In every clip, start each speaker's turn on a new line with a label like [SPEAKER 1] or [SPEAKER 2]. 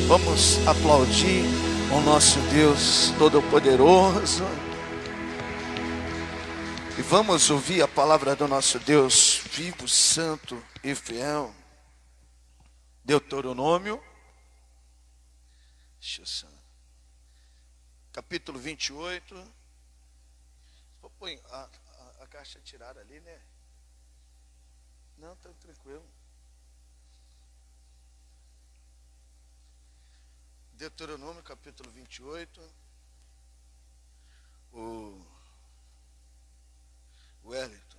[SPEAKER 1] Vamos aplaudir o nosso Deus Todo-Poderoso. E vamos ouvir a palavra do nosso Deus vivo, santo e fiel. Deuteronômio, capítulo 28. Põe a caixa tirada ali, né? Não, tá tranquilo. Deuteronômio, capítulo 28. O Wellington.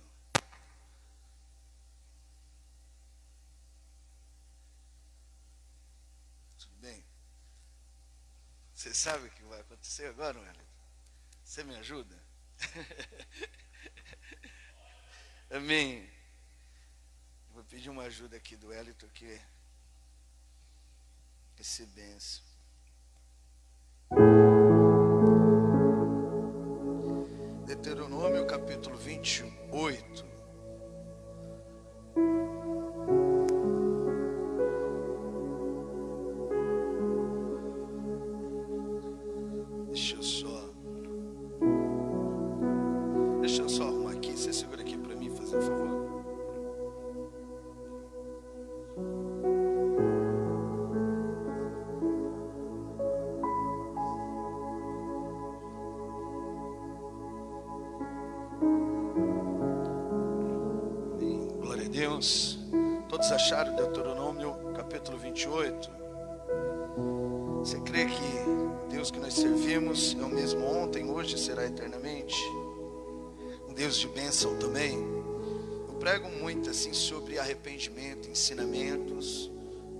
[SPEAKER 1] Tudo bem? Você sabe o que vai acontecer agora, Wellington? Você me ajuda? Amém. Vou pedir uma ajuda aqui do Wellington, que esse benção. Deuteronômio capítulo 28. Deixa eu só arrumar aqui. Você segura aqui para mim, fazer um favor. Deus, todos acharam Deuteronômio capítulo 28? Você crê que Deus que nós servimos é o mesmo ontem, hoje e será eternamente? Um Deus de bênção também. Eu prego muito assim sobre arrependimento, ensinamentos,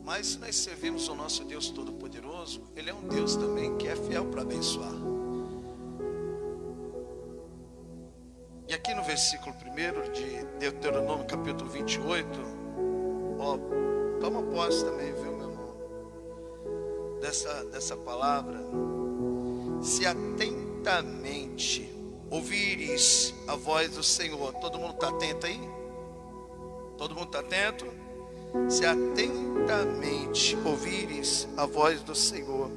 [SPEAKER 1] mas nós servimos o nosso Deus Todo-Poderoso. Ele é um Deus também que é fiel para abençoar. E aqui no versículo 1 de Deuteronômio capítulo 28, toma posse também, viu, meu irmão? Dessa palavra. Se atentamente ouvires a voz do Senhor. Todo mundo está atento aí? Todo mundo está atento? Se atentamente ouvires a voz do Senhor,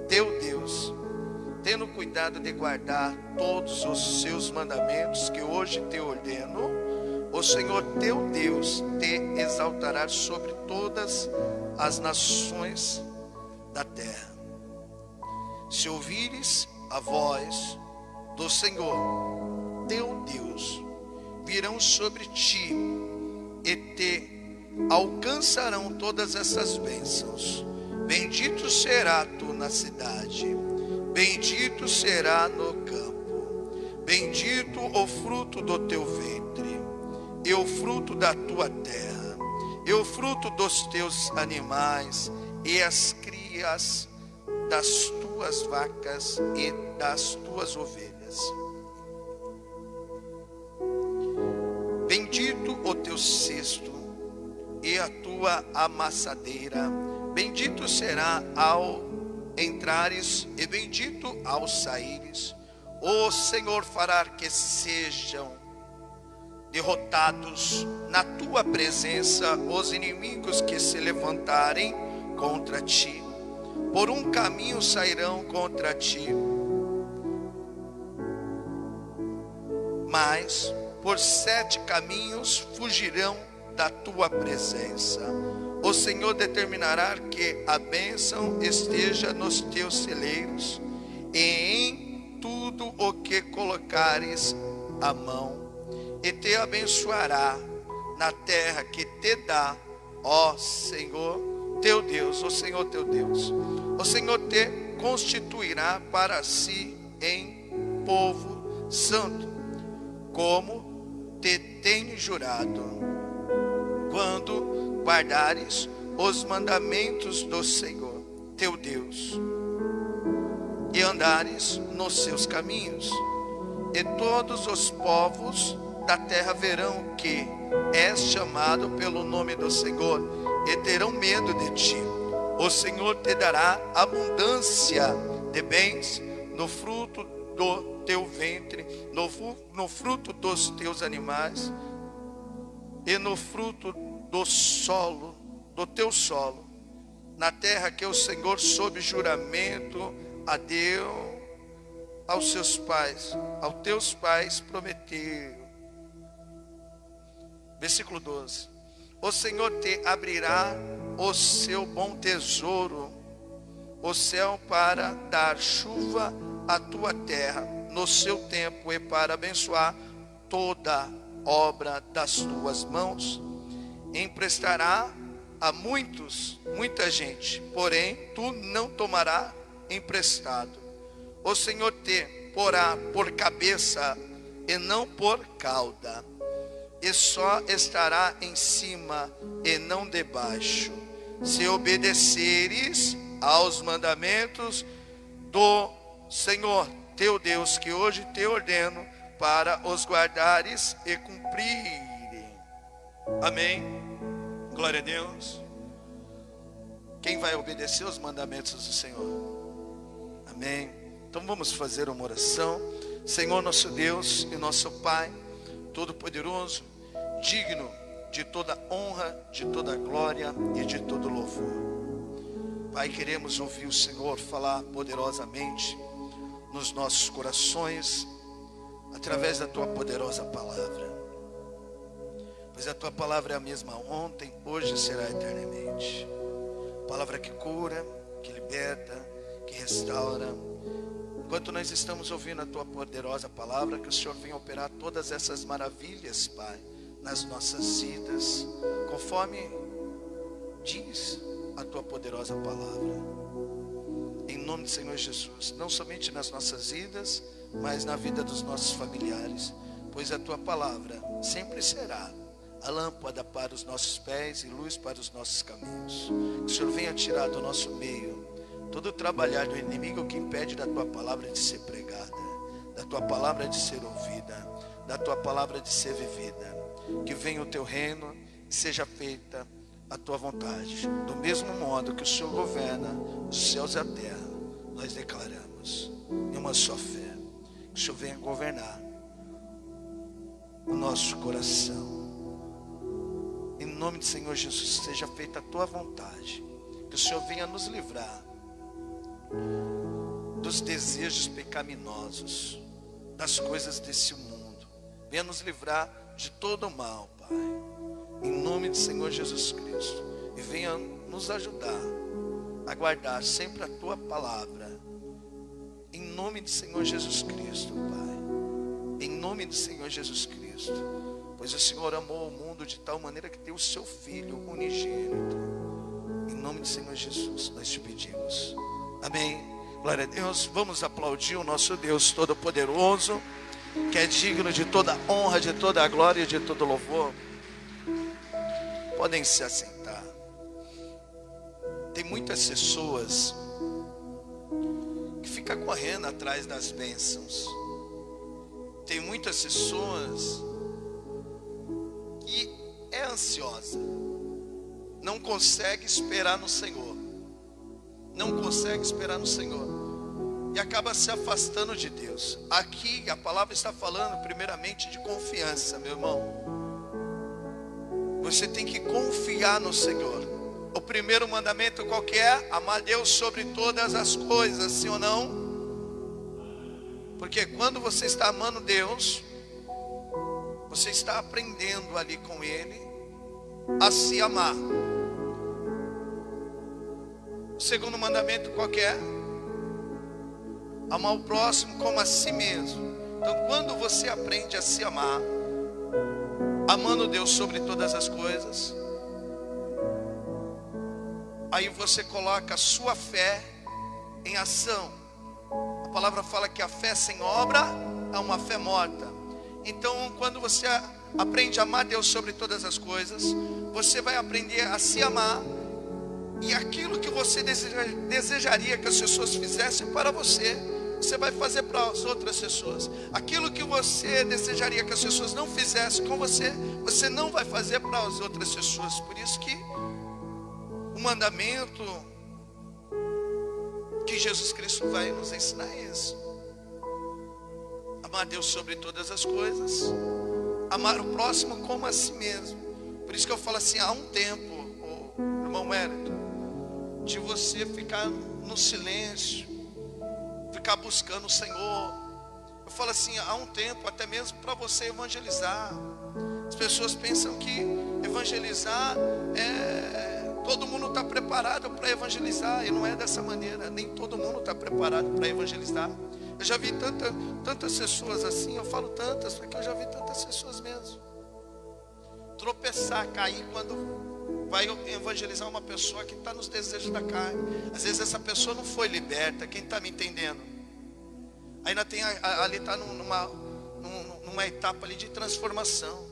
[SPEAKER 1] teu Deus, tendo cuidado de guardar todos os seus mandamentos que hoje te ordeno, o Senhor teu Deus te exaltará sobre todas as nações da terra. Se ouvires a voz do Senhor teu Deus, virão sobre ti e te alcançarão todas essas bênçãos. Bendito será tu na cidade, bendito será no campo, bendito o fruto do teu ventre, e o fruto da tua terra, e o fruto dos teus animais, e as crias das tuas vacas e das tuas ovelhas. Bendito o teu cesto e a tua amassadeira, bendito será ao entrares e bendito ao saíres. O Senhor fará que sejam derrotados na tua presença os inimigos que se levantarem contra ti. Por um caminho sairão contra ti, mas por 7 caminhos fugirão da tua presença. O Senhor determinará que a bênção esteja nos teus celeiros e em tudo o que colocares a mão, e te abençoará na terra que te dá, ó Senhor teu Deus, o Senhor teu Deus. O Senhor te constituirá para si em povo santo, como te tem jurado, quando guardares os mandamentos do Senhor teu Deus e andares nos seus caminhos. E todos os povos da terra verão que és chamado pelo nome do Senhor e terão medo de ti. O Senhor te dará abundância de bens no fruto do teu ventre, no fruto dos teus animais e no fruto do solo, do teu solo, na terra que o Senhor, sob juramento, deu aos teus pais prometeu. Versículo 12. O Senhor te abrirá o seu bom tesouro, o céu, para dar chuva à tua terra no seu tempo, e para abençoar toda obra das tuas mãos. Emprestará a muita gente, porém tu não tomará emprestado. O Senhor te porá por cabeça e não por cauda, e só estará em cima e não debaixo, se obedeceres aos mandamentos do Senhor teu Deus, que hoje te ordeno, para os guardares e cumprirem. Amém. Glória a Deus. Quem vai obedecer os mandamentos do Senhor? Amém. Então vamos fazer uma oração. Senhor, nosso Deus e nosso Pai Todo-Poderoso, digno de toda honra, de toda glória e de todo louvor. Pai, queremos ouvir o Senhor falar poderosamente nos nossos corações, através da tua poderosa palavra. Pois a tua palavra é a mesma ontem, hoje e será eternamente. Palavra que cura, que liberta, que restaura. Enquanto nós estamos ouvindo a tua poderosa palavra, que o Senhor venha operar todas essas maravilhas, Pai, nas nossas vidas, conforme diz a tua poderosa palavra. Em nome do Senhor Jesus, não somente nas nossas vidas, mas na vida dos nossos familiares, pois a tua palavra sempre será a lâmpada para os nossos pés e luz para os nossos caminhos. Que o Senhor venha tirar do nosso meio todo o trabalhar do inimigo que impede da tua palavra de ser pregada, da tua palavra de ser ouvida, da tua palavra de ser vivida. Que venha o teu reino e seja feita a tua vontade, do mesmo modo que o Senhor governa os céus e a terra. Nós declaramos em uma só fé, que o Senhor venha governar o nosso coração. Em nome do Senhor Jesus, seja feita a tua vontade. Que o Senhor venha nos livrar dos desejos pecaminosos, das coisas desse mundo. Venha nos livrar de todo o mal, Pai, em nome do Senhor Jesus Cristo. E venha nos ajudar a guardar sempre a tua palavra, em nome do Senhor Jesus Cristo, Pai, em nome do Senhor Jesus Cristo. Pois o Senhor amou o mundo de tal maneira que deu o seu Filho unigênito. Em nome do Senhor Jesus nós te pedimos. Amém. Glória a Deus. Vamos aplaudir o nosso Deus Todo-Poderoso, que é digno de toda honra, de toda glória e de todo louvor. Podem se assentar. Tem muitas pessoas que ficam correndo atrás das bênçãos. Tem muitas pessoas que é ansiosa, não consegue esperar no Senhor, não consegue esperar no Senhor, e acaba se afastando de Deus. Aqui a palavra está falando primeiramente de confiança, meu irmão. Você tem que confiar no Senhor. O primeiro mandamento qual que é? Amar Deus sobre todas as coisas, sim ou não? Porque quando você está amando Deus, você está aprendendo ali com Ele a se amar. O segundo mandamento qual que é? Amar o próximo como a si mesmo. Então quando você aprende a se amar, amando Deus sobre todas as coisas, aí você coloca a sua fé em ação. A palavra fala que a fé sem obra é uma fé morta. Então quando você aprende a amar Deus sobre todas as coisas, você vai aprender a se amar. E aquilo que você desejaria que as pessoas fizessem para você, você vai fazer para as outras pessoas. Aquilo que você desejaria que as pessoas não fizessem com você, você não vai fazer para as outras pessoas. Por isso que o mandamento que Jesus Cristo vai nos ensinar é isso: amar Deus sobre todas as coisas, amar o próximo como a si mesmo. Por isso que eu falo assim, há um tempo, irmão Wellington, de você ficar no silêncio, ficar buscando o Senhor. Eu falo assim, há um tempo até mesmo para você evangelizar. As pessoas pensam que evangelizar todo mundo está preparado para evangelizar, e não é dessa maneira. Nem todo mundo está preparado para evangelizar. Eu já vi tantas pessoas assim, eu falo tantas, porque eu já vi tantas pessoas mesmo tropeçar, cair quando vai evangelizar uma pessoa que está nos desejos da carne. Às vezes essa pessoa não foi liberta. Quem está me entendendo? Ainda tem ali, está numa etapa ali de transformação.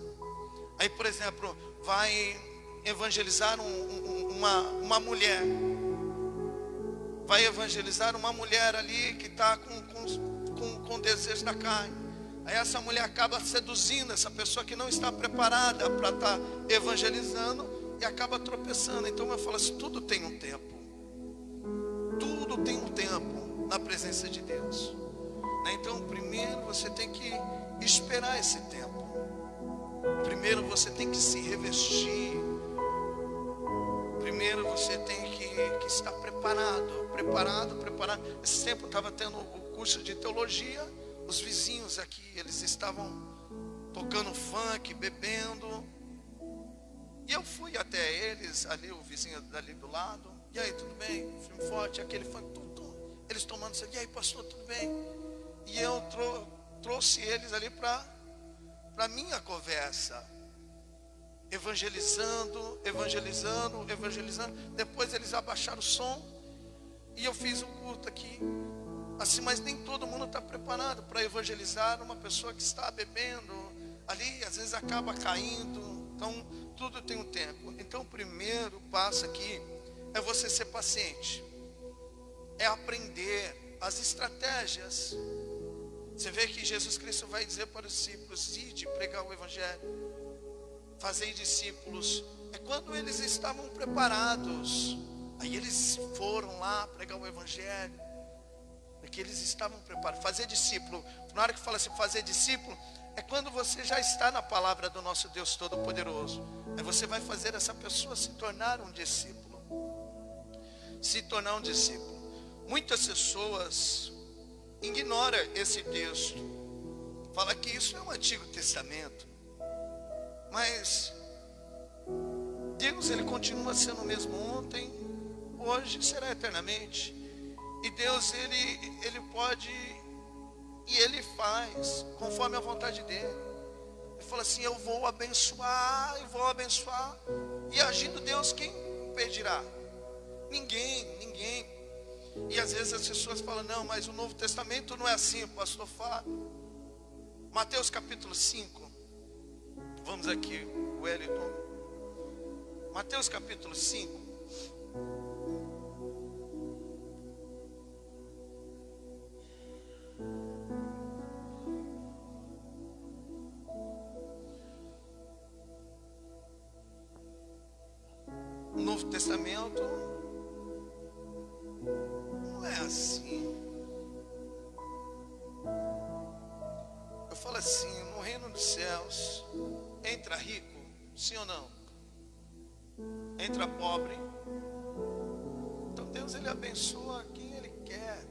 [SPEAKER 1] Aí, por exemplo, vai evangelizar uma mulher. Vai evangelizar uma mulher ali que está com desejo da carne. Aí essa mulher acaba seduzindo essa pessoa que não está preparada para estar evangelizando, e acaba tropeçando. Então eu falo assim, tudo tem um tempo. Tudo tem um tempo na presença de Deus. Então primeiro você tem que esperar esse tempo. Primeiro você tem que se revestir. Primeiro você tem que estar preparado. Esse tempo eu estava tendo o curso de teologia. Os vizinhos aqui, eles estavam tocando funk, bebendo. E eu fui até eles, ali o vizinho dali do lado. E aí, tudo bem? Filme forte, aquele funk, tudo. Eles tomando isso. E aí, pastor, tudo bem? E eu trouxe eles ali para minha conversa. Evangelizando. Depois eles abaixaram o som. E eu fiz um culto aqui. Assim, mas nem todo mundo está preparado para evangelizar uma pessoa que está bebendo. Ali, às vezes acaba caindo. Então, tudo tem um tempo. Então, o primeiro passo aqui é você ser paciente. É aprender as estratégias. Você vê que Jesus Cristo vai dizer para os discípulos: ide pregar o evangelho, fazer discípulos. É quando eles estavam preparados. Aí eles foram lá pregar o evangelho. Porque eles estavam preparados. Fazer discípulo, na hora que fala assim, fazer discípulo, é quando você já está na palavra do nosso Deus Todo-Poderoso. Aí você vai fazer essa pessoa se tornar um discípulo. Se tornar um discípulo. Muitas pessoas ignoram esse texto. Fala que isso é o Antigo Testamento. Mas Deus, ele continua sendo o mesmo ontem, hoje, será eternamente. E Deus, ele pode, e ele faz conforme a vontade dele. Ele fala assim, eu vou abençoar. E agindo Deus, quem impedirá? Ninguém. E às vezes as pessoas falam, não, mas o Novo Testamento não é assim, pastor Fábio. Mateus capítulo 5. Vamos aqui, Wellington. Mateus capítulo 5. O Novo Testamento não é assim. Eu falo assim, no reino dos céus entra rico, sim ou não? Entra pobre. Então Deus, ele abençoa quem ele quer.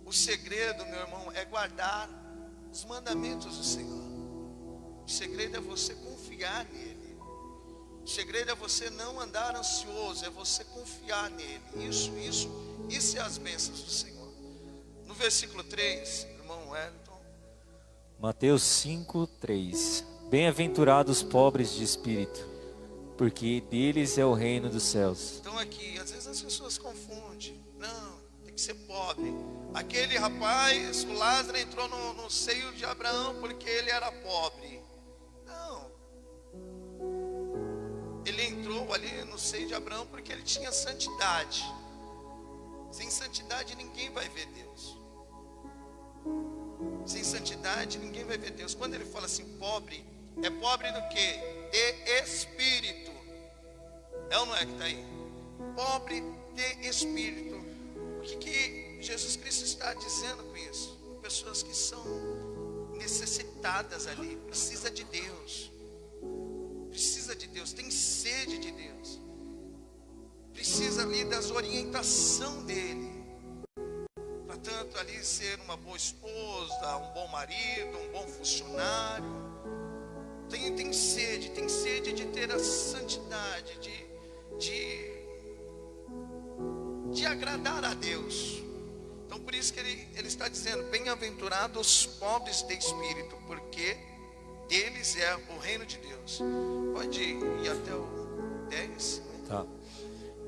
[SPEAKER 1] O segredo, meu irmão, é guardar os mandamentos do Senhor. O segredo é você confiar nele. O segredo é você não andar ansioso, é você confiar nele. Isso é as bênçãos do Senhor. No versículo 3, irmão Wellington.
[SPEAKER 2] Mateus 5, 3. Bem-aventurados os pobres de espírito, porque deles é o reino dos céus.
[SPEAKER 1] Então aqui, às vezes as pessoas confundem. Não, tem que ser pobre. Aquele rapaz, o Lázaro, entrou no seio de Abraão porque ele era pobre. Não. Ele entrou ali no seio de Abraão porque ele tinha santidade. Sem santidade ninguém vai ver Deus. Sem santidade ninguém vai ver Deus. Quando ele fala assim, pobre, é pobre do quê? De espírito. É ou não é que está aí? Pobre de espírito. O que Jesus Cristo está dizendo com isso? Pessoas que são necessitadas ali. Precisa de Deus. Precisa de Deus. Tem sede de Deus. precisa ali das orientação dele. Para tanto ali ser uma boa esposa, um bom marido, um bom funcionário. Tem sede de ter a santidade, de agradar a Deus. Então por isso que ele está dizendo: bem-aventurados os pobres de espírito, porque deles é o reino de Deus. Pode ir até o 10.
[SPEAKER 2] Tá.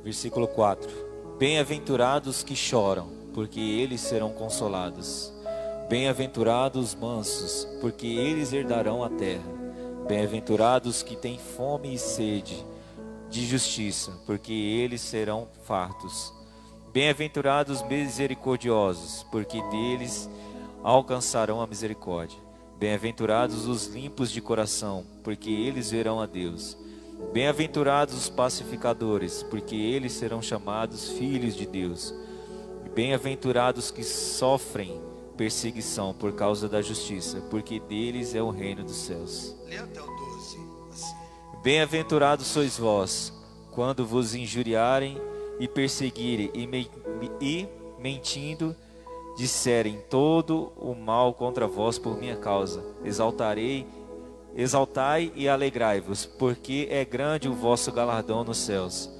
[SPEAKER 2] Versículo 4. Bem-aventurados que choram, porque eles serão consolados. Bem-aventurados os mansos, porque eles herdarão a terra. Bem-aventurados que têm fome e sede de justiça, porque eles serão fartos. Bem-aventurados misericordiosos, porque deles alcançarão a misericórdia. Bem-aventurados os limpos de coração, porque eles verão a Deus. Bem-aventurados os pacificadores, porque eles serão chamados filhos de Deus. Bem-aventurados que sofrem perseguição por causa da justiça, porque deles é o reino dos céus.
[SPEAKER 1] Lê até o 12. Assim.
[SPEAKER 2] Bem-aventurados sois vós, quando vos injuriarem e perseguirem e mentindo, disserem todo o mal contra vós por minha causa. Exaltai e alegrai-vos, porque é grande o vosso galardão nos céus.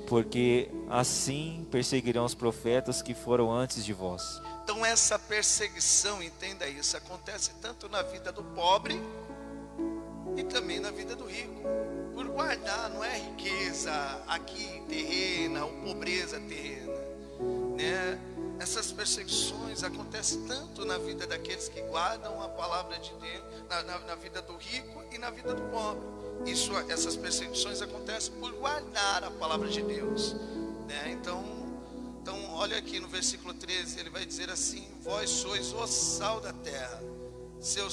[SPEAKER 2] Porque assim perseguirão os profetas que foram antes de vós.
[SPEAKER 1] Então essa perseguição, entenda isso, acontece tanto na vida do pobre e também na vida do rico. Por guardar, não é riqueza aqui terrena ou pobreza terrena, né? Essas perseguições acontecem tanto na vida daqueles que guardam a palavra de Deus, na vida do rico e na vida do pobre. Essas perseguições acontecem por guardar a palavra de Deus, né? Então olha aqui no versículo 13, ele vai dizer assim: vós sois o sal da terra. Se o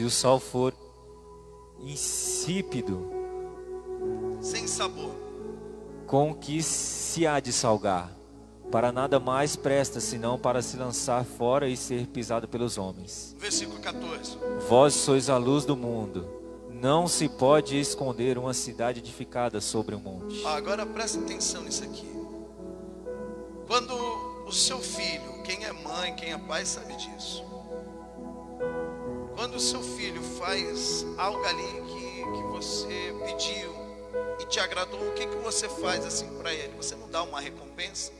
[SPEAKER 1] sal for insípido,
[SPEAKER 2] sem sabor, com que se há de salgar? Para nada mais presta, senão para se lançar fora e ser pisado pelos homens.
[SPEAKER 1] Versículo 14.
[SPEAKER 2] Vós sois a luz do mundo. Não se pode esconder uma cidade edificada sobre um monte.
[SPEAKER 1] Agora presta atenção nisso aqui. Quando o seu filho, quem é mãe, quem é pai sabe disso. Quando o seu filho faz algo ali que você pediu e te agradou, o que você faz assim para ele? Você não dá uma recompensa?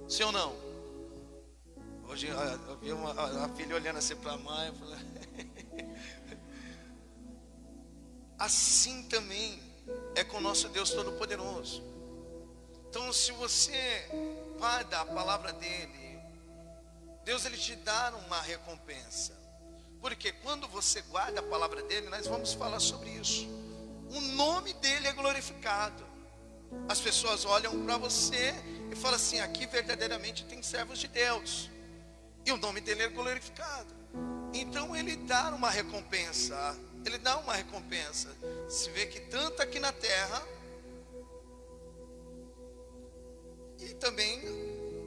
[SPEAKER 1] Sim ou não? Hoje eu vi a filha olhando assim para a mãe. Assim também é com o nosso Deus Todo-Poderoso. Então se você guarda a palavra dele, Deus ele te dá uma recompensa. Porque quando você guarda a palavra dele, nós vamos falar sobre isso. O nome dele é glorificado. As pessoas olham para você e falam assim: aqui verdadeiramente tem servos de Deus, e o nome dele é glorificado. Então ele dá uma recompensa. Ele dá uma recompensa. Se vê que tanto aqui na terra, e também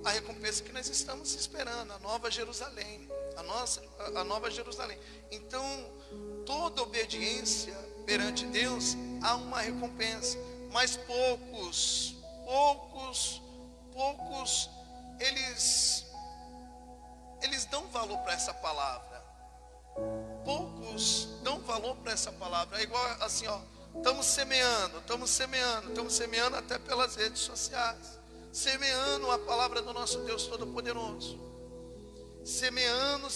[SPEAKER 1] a recompensa que nós estamos esperando, a Nova Jerusalém, a Nova Jerusalém. Então toda obediência perante Deus há uma recompensa. Mas poucos eles dão valor para essa palavra. Poucos dão valor para essa palavra. É igual assim, ó, estamos semeando até pelas redes sociais, semeando a palavra do nosso Deus Todo-Poderoso, semeando.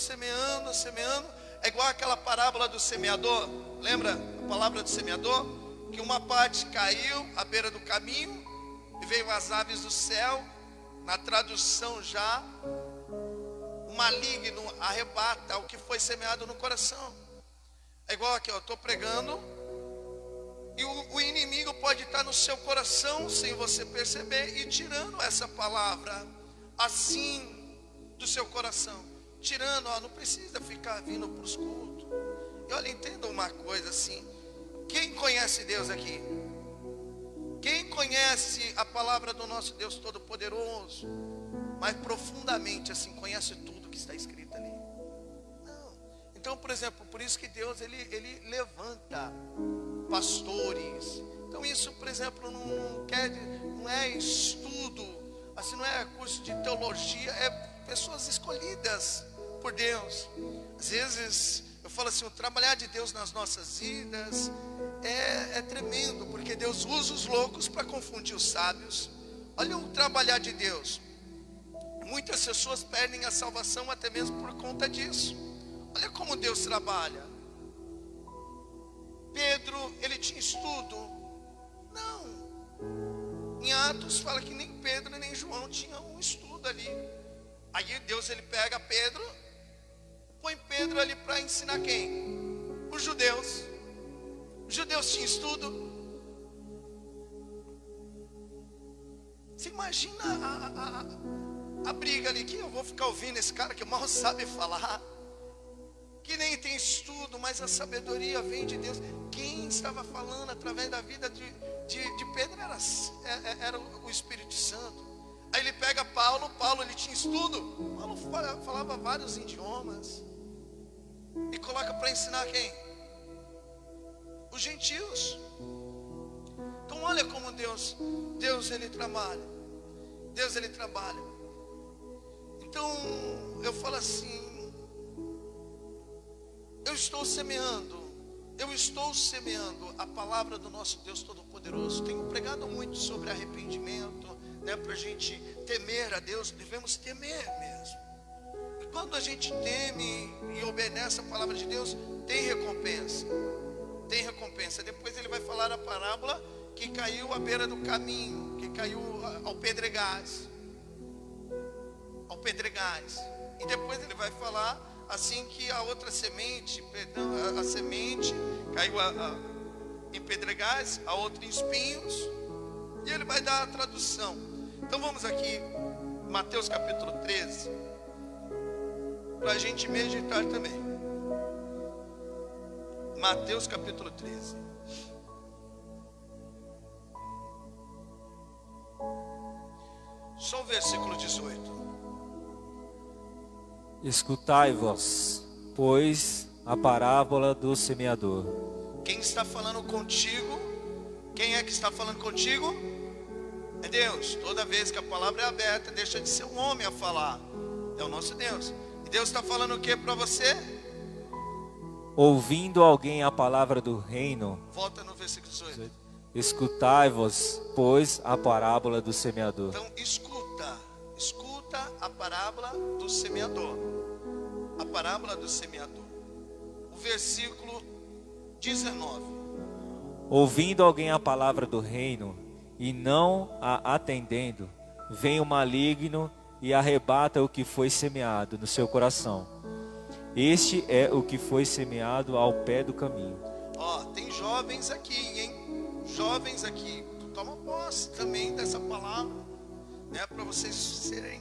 [SPEAKER 1] É igual aquela parábola do semeador. Lembra a palavra do semeador? Que uma parte caiu à beira do caminho e veio as aves do céu. Na tradução já, o maligno arrebata o que foi semeado no coração. É igual aqui, eu estou pregando e o inimigo pode estar no seu coração sem você perceber e tirando essa palavra assim do seu coração, tirando, não precisa ficar vindo para os cultos. E olha, entenda uma coisa assim: quem conhece Deus aqui? Quem conhece a palavra do nosso Deus Todo-Poderoso, mas profundamente assim, conhece tudo que está escrito ali? Não. Então, por exemplo, por isso que Deus ele levanta pastores. Então isso, por exemplo, não é estudo, assim, não é curso de teologia, é pessoas escolhidas por Deus. Às vezes eu falo assim, o trabalhar de Deus nas nossas vidas é tremendo, porque Deus usa os loucos para confundir os sábios. Olha o trabalhar de Deus. Muitas pessoas perdem a salvação até mesmo por conta disso. Olha como Deus trabalha. Pedro, ele tinha estudo? Não. Em Atos fala que nem Pedro nem João tinham um estudo ali. Aí Deus, ele pega Pedro, põe Pedro ali para ensinar quem? Os judeus. Os judeus tinham estudo. Você imagina a briga ali, que eu vou ficar ouvindo esse cara que mal sabe falar, que nem tem estudo, mas a sabedoria vem de Deus. Quem estava falando através da vida de Pedro era o Espírito Santo. Aí ele pega Paulo, ele tinha estudo, Paulo falava vários idiomas, e coloca para ensinar quem? Os gentios. Então olha como Deus ele trabalha. Deus ele trabalha. Então eu falo assim, eu estou semeando a palavra do nosso Deus Todo-Poderoso. Tenho pregado muito sobre arrependimento, né, para a gente temer a Deus. Devemos temer mesmo. E quando a gente teme e obedece a palavra de Deus, tem recompensa. Tem recompensa. Depois ele vai falar a parábola que caiu à beira do caminho, que caiu ao pedregais. E depois ele vai falar assim que a outra semente, a semente caiu em pedregais, a outra em espinhos, e ele vai dar a tradução. Então vamos aqui, Mateus capítulo 13, para a gente meditar também. Mateus capítulo 13. Só o versículo 18.
[SPEAKER 2] Escutai-vos, pois, a parábola do semeador.
[SPEAKER 1] Quem está falando contigo? Quem é que está falando contigo? É Deus. Toda vez que a palavra é aberta, deixa de ser um homem a falar. É o nosso Deus. E Deus está falando o que para você?
[SPEAKER 2] Ouvindo alguém a palavra do reino.
[SPEAKER 1] Volta no versículo 18.
[SPEAKER 2] Escutai-vos, pois, a parábola do semeador.
[SPEAKER 1] Então escuta a parábola do semeador. A parábola do semeador. O versículo 19.
[SPEAKER 2] Ouvindo alguém a palavra do reino e não a atendendo, vem o maligno e arrebata o que foi semeado no seu coração. Este é o que foi semeado ao pé do caminho.
[SPEAKER 1] Tem jovens aqui, hein? Jovens aqui. Toma posse também dessa palavra, né? Para vocês serem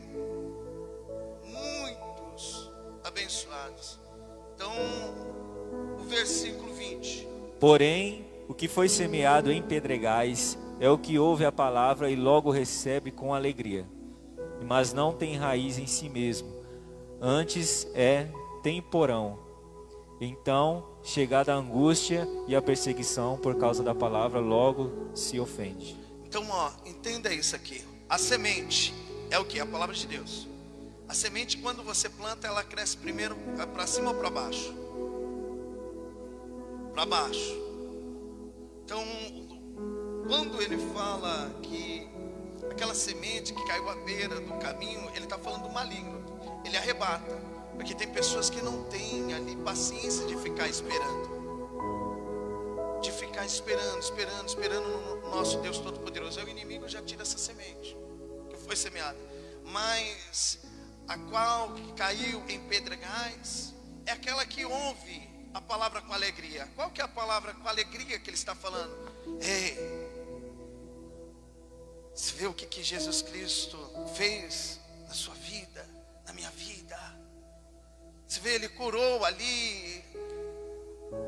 [SPEAKER 1] muitos abençoados. Então, o versículo 20.
[SPEAKER 2] Porém, o que foi semeado em pedregais é o que ouve a palavra e logo recebe com alegria, mas não tem raiz em si mesmo, antes é temporão. Então, chegada a angústia e a perseguição por causa da palavra, logo se ofende.
[SPEAKER 1] Então, entenda isso aqui. A semente é o que? A palavra de Deus. A semente, quando você planta, ela cresce primeiro para cima ou para baixo? Para baixo. Então, quando ele fala que aquela semente que caiu à beira do caminho, ele está falando do maligno. Ele arrebata, porque tem pessoas que não têm ali paciência de ficar esperando. De ficar esperando no nosso Deus Todo-Poderoso. Aí o inimigo já tira essa semente que foi semeada. Mas a qual caiu em pedregais é aquela que ouve a palavra com alegria. Qual que é a palavra com alegria que ele está falando? Ei, você vê o que Jesus Cristo fez na sua vida, na minha vida. Você vê, ele curou ali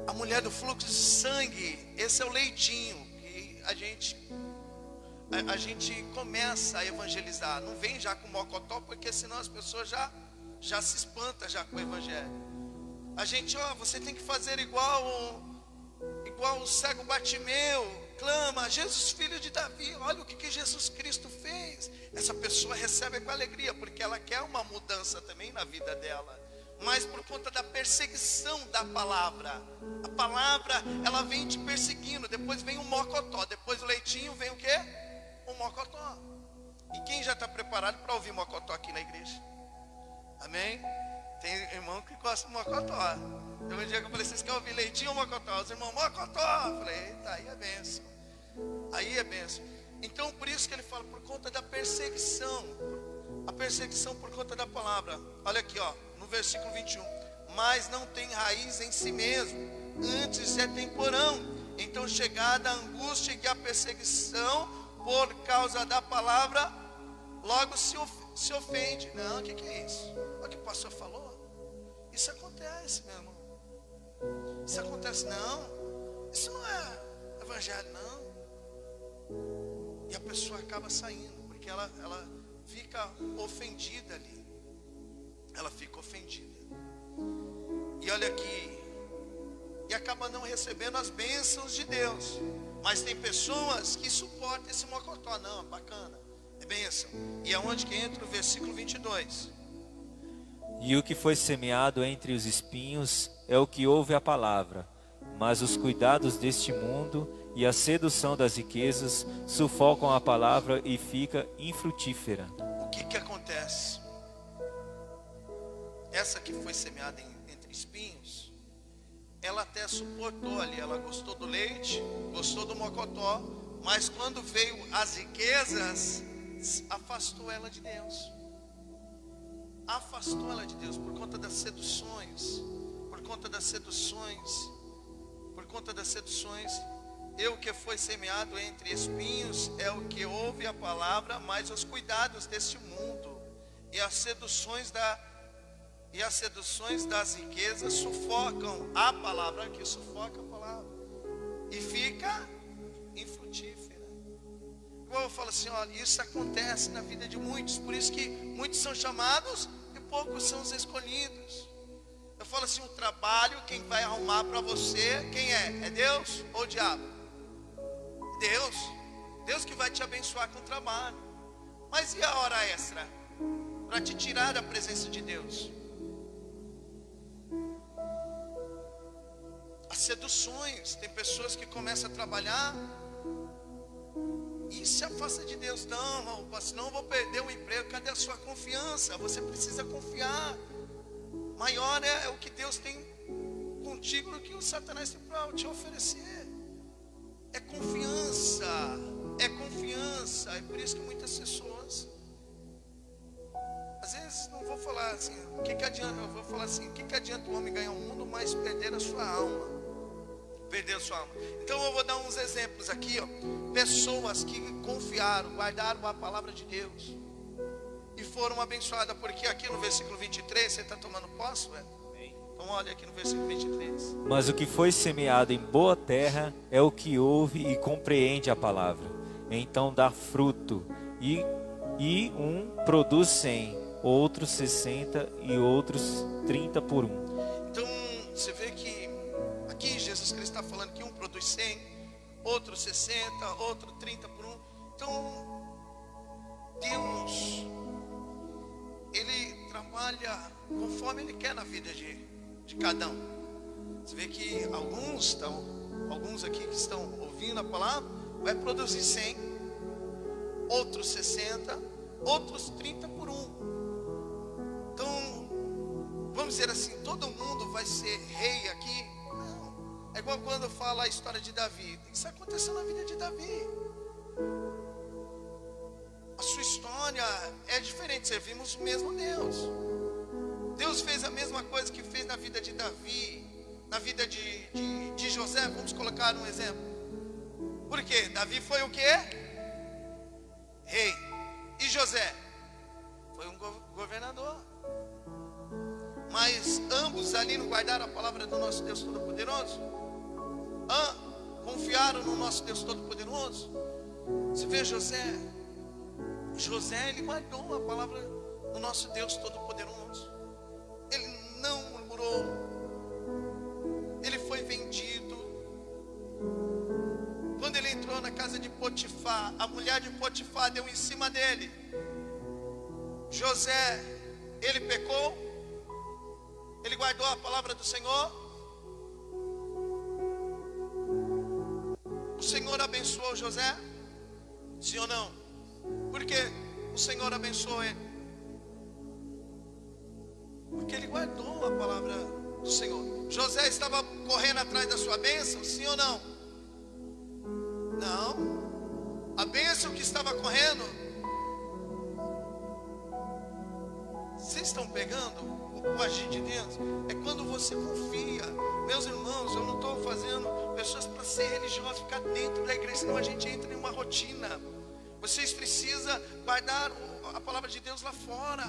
[SPEAKER 1] a mulher do fluxo de sangue. Esse é o leitinho que a gente começa a evangelizar. Não vem já com mocotó, porque senão as pessoas já se espantam já com o evangelho. A gente, você tem que fazer igual o cego Bartimeu. clama: Jesus, filho de Davi, olha o que Jesus Cristo fez. Essa pessoa recebe com alegria, porque ela quer uma mudança também na vida dela. Mas por conta da perseguição da palavra, a palavra, ela vem te perseguindo. Depois vem o mocotó, depois do leitinho vem o quê? O mocotó. E quem já está preparado para ouvir mocotó aqui na igreja? Amém? Tem irmão que gosta de mocotó. Então um dia que eu falei: vocês querem ouvir leitinho ou mocotó? Os irmãos: mocotó. Eu falei: eita, aí é bênção. Aí é bênção. Então por isso que ele fala, por conta da perseguição. A perseguição por conta da palavra. Olha aqui, ó, no versículo 21. Mas não tem raiz em si mesmo, antes é temporão. Então chegada a angústia e a perseguição por causa da palavra, logo se ofende. Não, o que é isso? Olha o que o pastor falou. Isso acontece, meu irmão. Isso acontece. Não, isso não é evangelho, não. E a pessoa acaba saindo, porque ela fica ofendida ali. Ela fica ofendida. E olha aqui, e acaba não recebendo as bênçãos de Deus. Mas tem pessoas que suportam esse mocotó. Não, bacana, é bênção. E é onde que entra o versículo 22.
[SPEAKER 2] E o que foi semeado entre os espinhos é o que ouve a palavra, mas os cuidados deste mundo e a sedução das riquezas sufocam a palavra e fica infrutífera.
[SPEAKER 1] O que acontece? Essa que foi semeada entre espinhos, ela até suportou ali, ela gostou do leite, gostou do mocotó, mas quando veio as riquezas, afastou ela de Deus. Afastou ela de Deus por conta das seduções. Por conta das seduções. Por conta das seduções. E o que foi semeado entre espinhos é o que ouve a palavra, mas os cuidados deste mundo e as seduções das riquezas sufocam a palavra, que sufoca a palavra, e fica infrutífera. Igual eu falo assim, olha, isso acontece na vida de muitos, por isso que muitos são chamados e poucos são os escolhidos. Eu falo assim, um trabalho, quem vai arrumar para você, quem é? É Deus ou o diabo? Deus. Deus que vai te abençoar com o trabalho. Mas e a hora extra? Para te tirar da presença de Deus? As seduções. Tem pessoas que começam a trabalhar e se afasta de Deus. Não, senão eu vou perder o emprego. Cadê a sua confiança? Você precisa confiar. Maior é o que Deus tem contigo do que o Satanás tem para te oferecer. É confiança. É confiança. É por isso que muitas pessoas, às vezes, não vou falar assim, o que adianta? Eu vou falar assim, o que adianta o homem ganhar o mundo, mas perder a sua alma? Perder a sua alma. Então eu vou dar uns exemplos aqui, ó. Pessoas que confiaram, guardaram a palavra de Deus e foram abençoadas, porque aqui no versículo 23, você está tomando posse, velho? Então olha aqui no versículo 23.
[SPEAKER 2] Mas o que foi semeado em boa terra é o que ouve e compreende a palavra. Então dá fruto, e um produz 100, outros 60 e outros 30 por um.
[SPEAKER 1] Então você vê que aqui Jesus Cristo está falando que um produz 100, outro 60, outro 30 por um. Então Deus, Ele trabalha conforme Ele quer na vida de cada um. Você vê que alguns aqui que estão ouvindo a palavra, vai produzir 100, outros 60, outros 30 por um. Então, vamos dizer assim, todo mundo vai ser rei aqui? Não. É igual quando fala a história de Davi. Isso aconteceu na vida de Davi. A sua história é diferente, servimos o mesmo Deus. Deus fez a mesma coisa que fez na vida de Davi, na vida de José. Vamos colocar um exemplo. Por quê? Davi foi o quê? Rei. E José? Foi um governador. Mas ambos ali não guardaram a palavra do nosso Deus Todo-Poderoso? Confiaram no nosso Deus Todo-Poderoso? Você vê José, ele guardou a palavra do nosso Deus Todo-Poderoso. Ele não murmurou. Ele foi vendido. Quando ele entrou entrou na casa de Potifar, a mulher de Potifar deu em cima dele. José, ele pecou? Ele guardou a palavra do Senhor? O Senhor abençoou José? Sim ou não? Por que o Senhor abençoou ele? Porque ele guardou a palavra do Senhor. José estava correndo atrás da sua bênção? Sim ou não? Não. A bênção que estava correndo, vocês estão pegando o agir de Deus? É quando você confia. Meus irmãos, eu não estou fazendo pessoas para ser religiosas, ficar dentro da igreja, senão a gente entra em uma rotina. Vocês precisam guardar a palavra de Deus lá fora.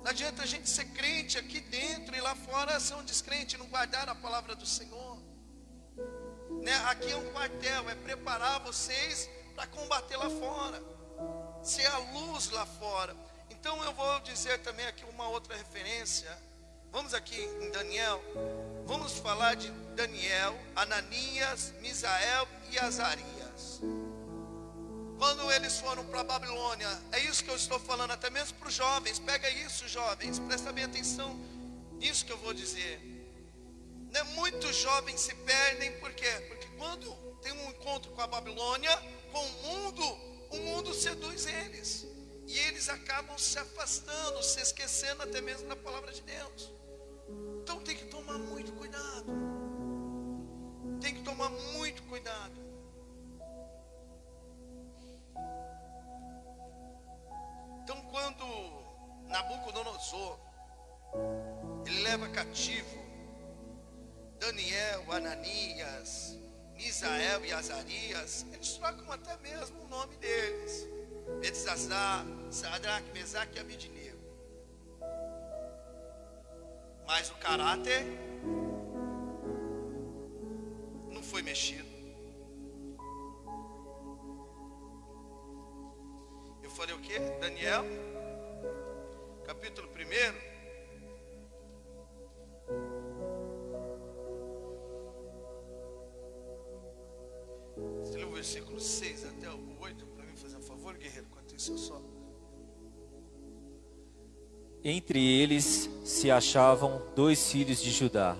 [SPEAKER 1] Não adianta a gente ser crente aqui dentro e lá fora ser um descrente, não guardar a palavra do Senhor, né? Aqui é um quartel, é preparar vocês para combater lá fora, ser a luz lá fora. Então eu vou dizer também aqui uma outra referência. Vamos aqui em Daniel. Vamos falar de Daniel, Ananias, Misael e Azarias. Quando eles foram para a Babilônia, é isso que eu estou falando, até mesmo para os jovens. Pega isso, jovens, presta bem atenção nisso que eu vou dizer, né? Muitos jovens se perdem, por quê? Porque quando tem um encontro com a Babilônia, com o mundo seduz eles, e eles acabam se afastando, se esquecendo até mesmo da palavra de Deus. Então tem que tomar muito cuidado. Tem que tomar muito cuidado. Então quando Nabucodonosor, ele leva cativo Daniel, Ananias, Misael e Azarias, eles trocam até mesmo o nome deles: Beltesazar, Sadraque, Mesaque e Abednego. Mas o caráter não foi mexido. Eu falei o quê? Daniel, capítulo 1. Você leu o versículo 6 até o 8 para mim, fazer um favor, guerreiro, enquanto isso eu só.
[SPEAKER 2] Entre eles se achavam 2 filhos de Judá,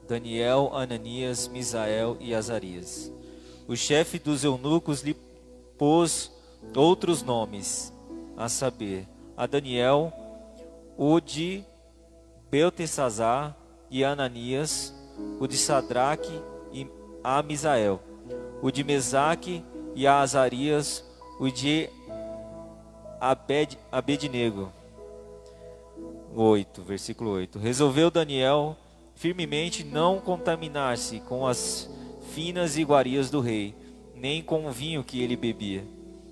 [SPEAKER 2] Daniel, Ananias, Misael e Azarias. O chefe dos eunucos lhe pôs outros nomes, a saber, a Daniel, o de Beltesazar, e Ananias, o de Sadraque e a Misael, o de Mesaque e a Azarias, o de Abednego. 8, versículo 8. Resolveu Daniel firmemente não contaminar-se com as finas iguarias do rei, nem com o vinho que ele bebia.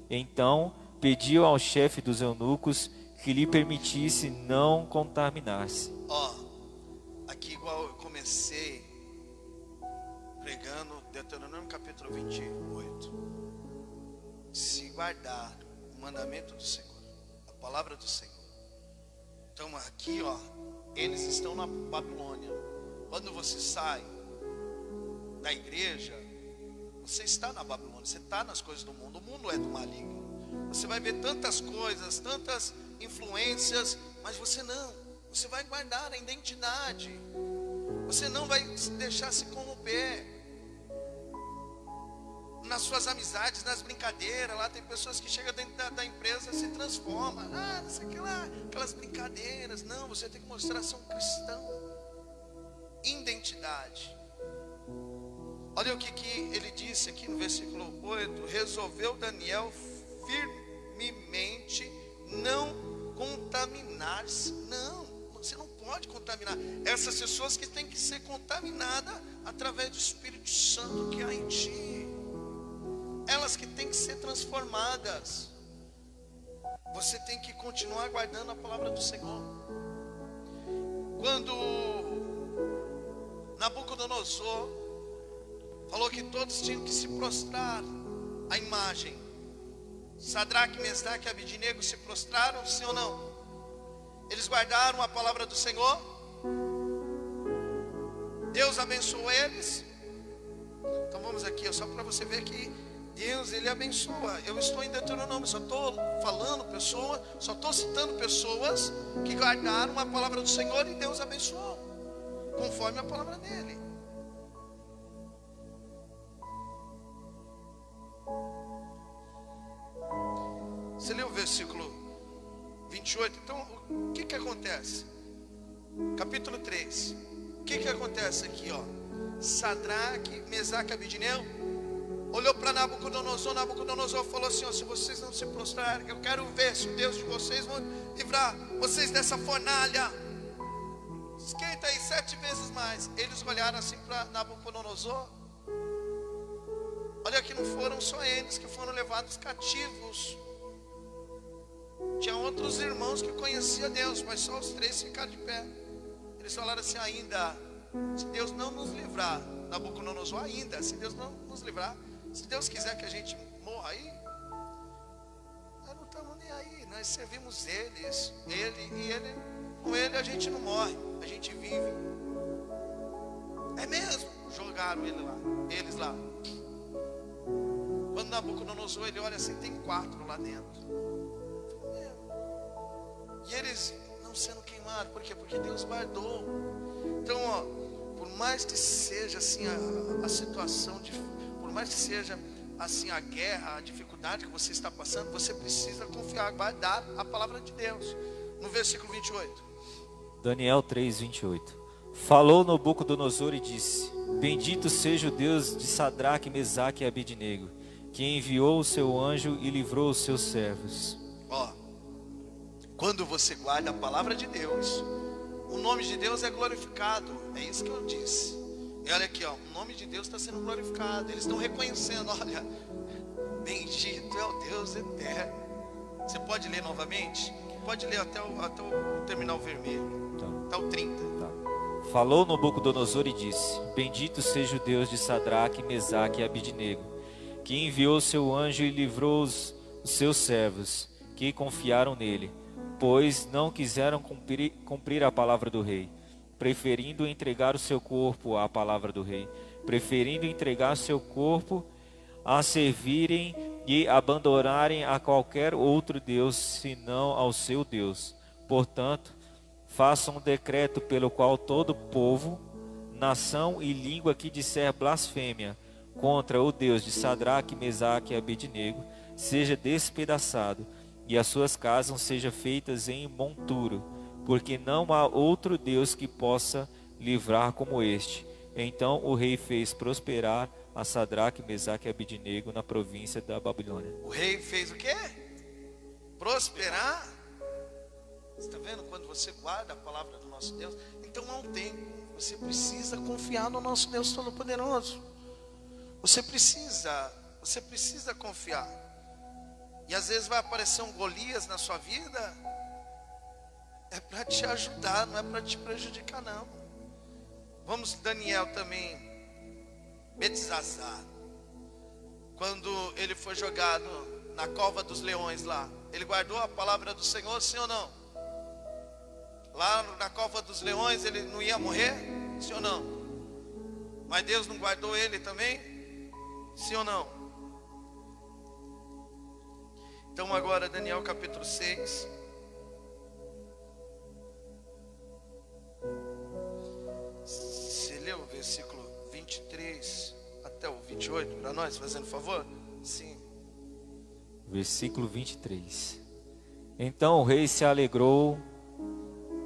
[SPEAKER 2] Então pediu ao chefe dos eunucos que lhe permitisse não contaminar-se.
[SPEAKER 1] Aqui igual eu comecei pregando Deuteronômio capítulo 28. Se guardar o mandamento do Senhor, a palavra do Senhor. Então aqui, eles estão na Babilônia. Quando você sai da igreja, você está na Babilônia, você está nas coisas do mundo. O mundo é do maligno. Você vai ver tantas coisas, tantas influências, mas você não. Você vai guardar a identidade. Você não vai deixar se corromper. Nas suas amizades, nas brincadeiras, lá tem pessoas que chegam dentro da empresa e se transformam. Não sei o que lá, aquelas brincadeiras. Não, você tem que mostrar ser um cristão. Identidade. Olha o que ele disse aqui no versículo 8. Resolveu Daniel firmemente não contaminar-se. Não, você não pode contaminar. Essas pessoas que têm que ser contaminadas através do Espírito Santo que há em ti. Elas que têm que ser transformadas. Você tem que continuar guardando a palavra do Senhor. Quando Nabucodonosor falou que todos tinham que se prostrar à imagem, Sadraque, Mesaque e Abednego se prostraram, sim ou não? Eles guardaram a palavra do Senhor. Deus abençoou eles. Então vamos aqui, só para você ver que Deus, Ele abençoa. Eu estou em Deuteronômio, só estou falando pessoas, só estou citando pessoas que guardaram a palavra do Senhor e Deus abençoou, conforme a palavra dEle. Você leu o versículo 28? Então, o que acontece? Capítulo 3. O que acontece aqui, ó? Sadraque, Mesaque e Abednego olhou para Nabucodonosor. Nabucodonosor falou assim, ó: se vocês não se prostrarem, eu quero ver se o Deus de vocês vai livrar vocês dessa fornalha. Esquenta aí 7 vezes mais. Eles olharam assim para Nabucodonosor. Olha que não foram só eles que foram levados cativos. Tinha outros irmãos que conheciam Deus, mas só os 3 ficaram de pé. Eles falaram assim: ainda, se Deus não nos livrar, Nabucodonosor, ainda, se Deus não nos livrar, se Deus quiser que a gente morra aí, nós não estamos nem aí, nós servimos Ele, com Ele a gente não morre, a gente vive. É mesmo? Jogaram eles lá. Quando Nabucodonosor, ele olha assim, tem 4 lá dentro. E eles não sendo queimados, por quê? Porque Deus guardou. Então, ó, por mais que seja assim a situação, por mais que seja assim a guerra, a dificuldade que você está passando, você precisa confiar, guardar a palavra de Deus. No versículo 28.
[SPEAKER 2] Daniel 3:28. Falou Nabucodonosor e disse: bendito seja o Deus de Sadraque, Mesaque e Abednego, que enviou o seu anjo e livrou os seus servos.
[SPEAKER 1] Ó, quando você guarda a palavra de Deus, o nome de Deus é glorificado. É isso que eu disse. E olha aqui, ó, o nome de Deus está sendo glorificado. Eles estão reconhecendo, olha, bendito é o Deus eterno. Você pode ler novamente? Pode ler até o terminal vermelho, até o 30.
[SPEAKER 2] Falou Nabucodonosor e disse: bendito seja o Deus de Sadraque, Mesaque e Abednego, que enviou o seu anjo e livrou os seus servos, que confiaram nele, pois não quiseram cumprir a palavra do rei, preferindo entregar o seu corpo à palavra do rei, preferindo entregar seu corpo a servirem e abandonarem a qualquer outro Deus, senão ao seu Deus. Portanto, façam um decreto pelo qual todo povo, nação e língua que disser blasfêmia contra o Deus de Sadraque, Mesaque e Abednego seja despedaçado, e as suas casas sejam feitas em monturo, porque não há outro Deus que possa livrar como este. Então o rei fez prosperar a Sadraque, Mesaque e Abednego na província da Babilônia.
[SPEAKER 1] O rei fez o quê? Prosperar. Você está vendo? Quando você guarda a palavra do nosso Deus, então não tem. Você precisa confiar no nosso Deus Todo-Poderoso. Você precisa confiar. E às vezes vai aparecer um Golias na sua vida. É para te ajudar, não é para te prejudicar, não. Vamos, Daniel também. Beltesazar, quando ele foi jogado na cova dos leões lá, ele guardou a palavra do Senhor, sim ou não? Lá na cova dos leões ele não ia morrer, sim ou não? Mas Deus não guardou ele também, sim ou não? Então agora Daniel capítulo 6. Você leu o versículo 23 até o 28 para nós, fazendo favor? Sim.
[SPEAKER 2] Versículo 23. Então o rei se alegrou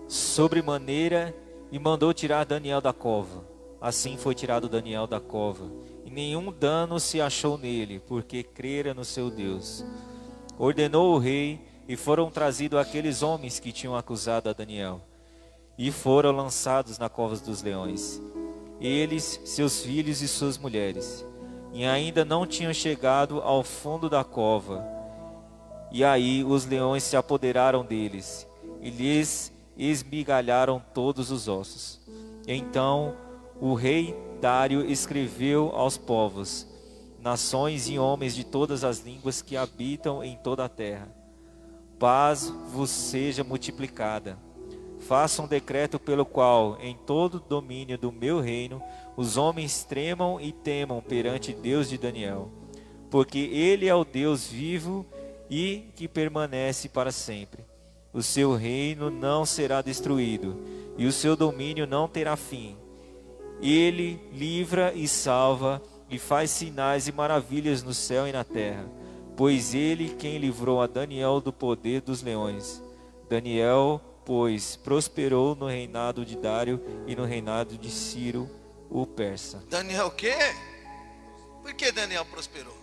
[SPEAKER 2] sobremaneira e mandou tirar Daniel da cova. Assim foi tirado Daniel da cova, e nenhum dano se achou nele, porque crera no seu Deus. Ordenou o rei, e foram trazidos aqueles homens que tinham acusado a Daniel, e foram lançados na cova dos leões. Eles, seus filhos e suas mulheres, e ainda não tinham chegado ao fundo da cova. E aí os leões se apoderaram deles, e lhes esmigalharam todos os ossos. Então o rei Dário escreveu aos povos, nações e homens de todas as línguas que habitam em toda a terra: paz vos seja multiplicada. Faça um decreto pelo qual, em todo o domínio do meu reino, os homens tremam e temam perante Deus de Daniel, porque ele é o Deus vivo e que permanece para sempre. O seu reino não será destruído, e o seu domínio não terá fim. Ele livra e salva, e faz sinais e maravilhas no céu e na terra, pois ele quem livrou a Daniel do poder dos leões. Daniel, pois, prosperou no reinado de Dário e no reinado de Ciro, o persa.
[SPEAKER 1] Daniel o quê? Por que Daniel prosperou?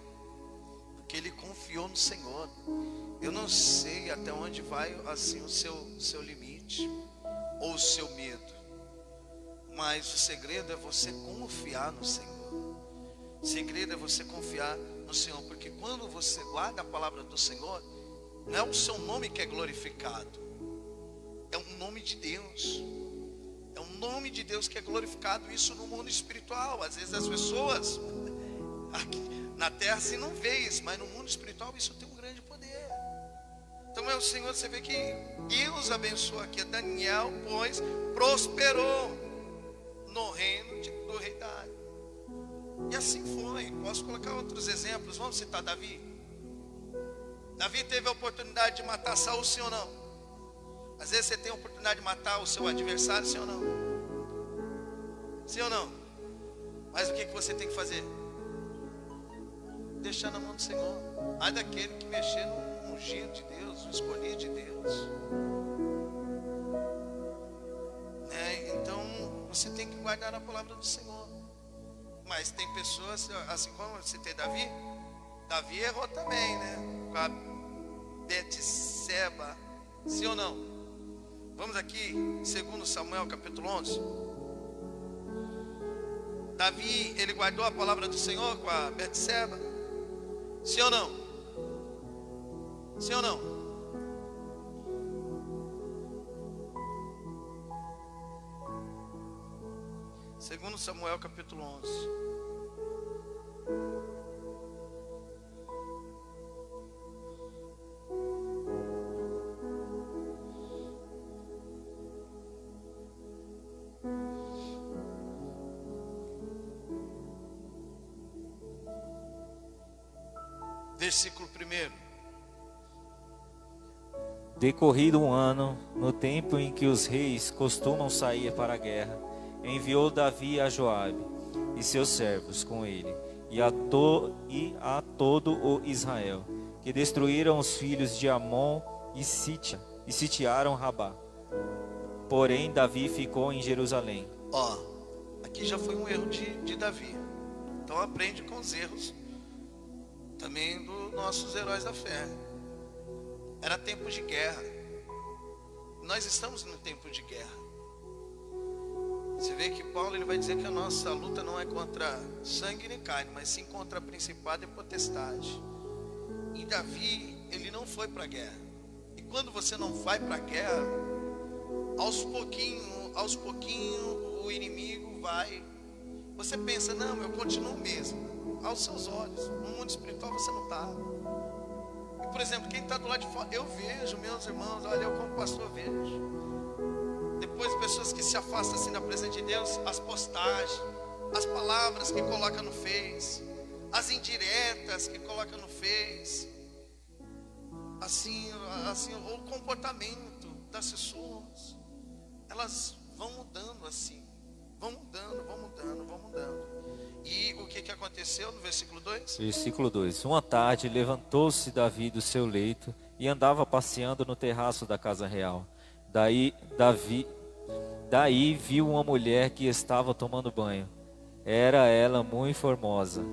[SPEAKER 1] Porque ele confiou no Senhor. Eu não sei até onde vai assim o seu limite ou o seu medo, mas o segredo é você confiar no Senhor. O segredo é você confiar no Senhor, porque quando você guarda a palavra do Senhor, não é o seu nome que é glorificado, é o nome de Deus. É o nome de Deus que é glorificado, isso no mundo espiritual. Às vezes as pessoas aqui na terra assim não vê isso, mas no mundo espiritual isso tem um grande poder. Então é o Senhor, você vê que Deus abençoou aqui Daniel, pois prosperou no reino do rei Dário. E assim foi. Posso colocar outros exemplos. Vamos citar Davi. Davi teve a oportunidade de matar Saul, sim ou não? Às vezes você tem a oportunidade de matar o seu adversário, sim ou não? Sim ou não? Mas o que você tem que fazer? Deixar na mão do Senhor. Ai daquele que mexer no ungido de Deus, no escolhido de Deus. Então você tem que guardar a palavra do Senhor. Mas tem pessoas, assim como você tem Davi. Davi errou também, né? Com a Betseba. Sim ou não? Vamos aqui, 2 Samuel capítulo 11. Davi, ele guardou a palavra do Senhor com a Betseba. Sim ou não? Sim ou não? Segundo Samuel capítulo 11. Versículo 1.
[SPEAKER 2] Decorrido um ano, no tempo em que os reis costumam sair para a guerra, enviou Davi a Joabe e seus servos com ele, e a todo o Israel, que destruíram os filhos de Amon e sitiaram Rabá. Porém, Davi ficou em Jerusalém.
[SPEAKER 1] Aqui já foi um erro de Davi. Então aprende com os erros também dos nossos heróis da fé. Era tempo de guerra. Nós estamos no tempo de guerra. Você vê que Paulo ele vai dizer que a nossa luta não é contra sangue nem carne, mas sim contra principado e potestade. E Davi, ele não foi para a guerra. E quando você não vai para a guerra, aos pouquinho o inimigo vai. Você pensa, não, eu continuo mesmo. Aos seus olhos, no mundo espiritual você não está. E, por exemplo, quem está do lado de fora, eu vejo meus irmãos, olha, eu como pastor vejo. Depois pessoas que se afastam assim da presença de Deus, as postagens, as palavras que coloca no Face, as indiretas que coloca no Face, assim, o comportamento das pessoas, elas vão mudando assim, vão mudando. E o que aconteceu no versículo 2?
[SPEAKER 2] Versículo 2. Uma tarde levantou-se Davi do seu leito e andava passeando no terraço da casa real. Daí viu uma mulher que estava tomando banho. Era ela muito formosa.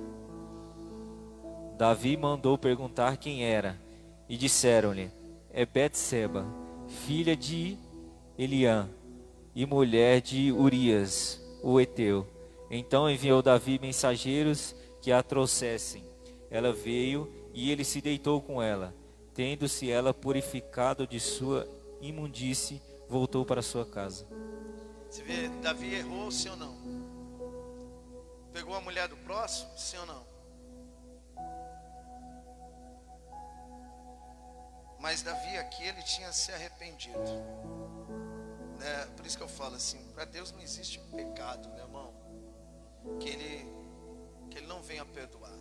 [SPEAKER 2] Davi mandou perguntar quem era, e disseram-lhe: é Betseba, filha de Eliã, e mulher de Urias, o heteu. Então enviou Davi mensageiros que a trouxessem. Ela veio e ele se deitou com ela. Tendo-se ela purificado de sua imundície, voltou para sua casa.
[SPEAKER 1] Você vê, Davi errou, sim ou não? Pegou a mulher do próximo, sim ou não? Mas Davi aqui, ele tinha se arrependido. né? Por isso que eu falo assim, para Deus não existe pecado, meu irmão, que Ele não venha perdoar,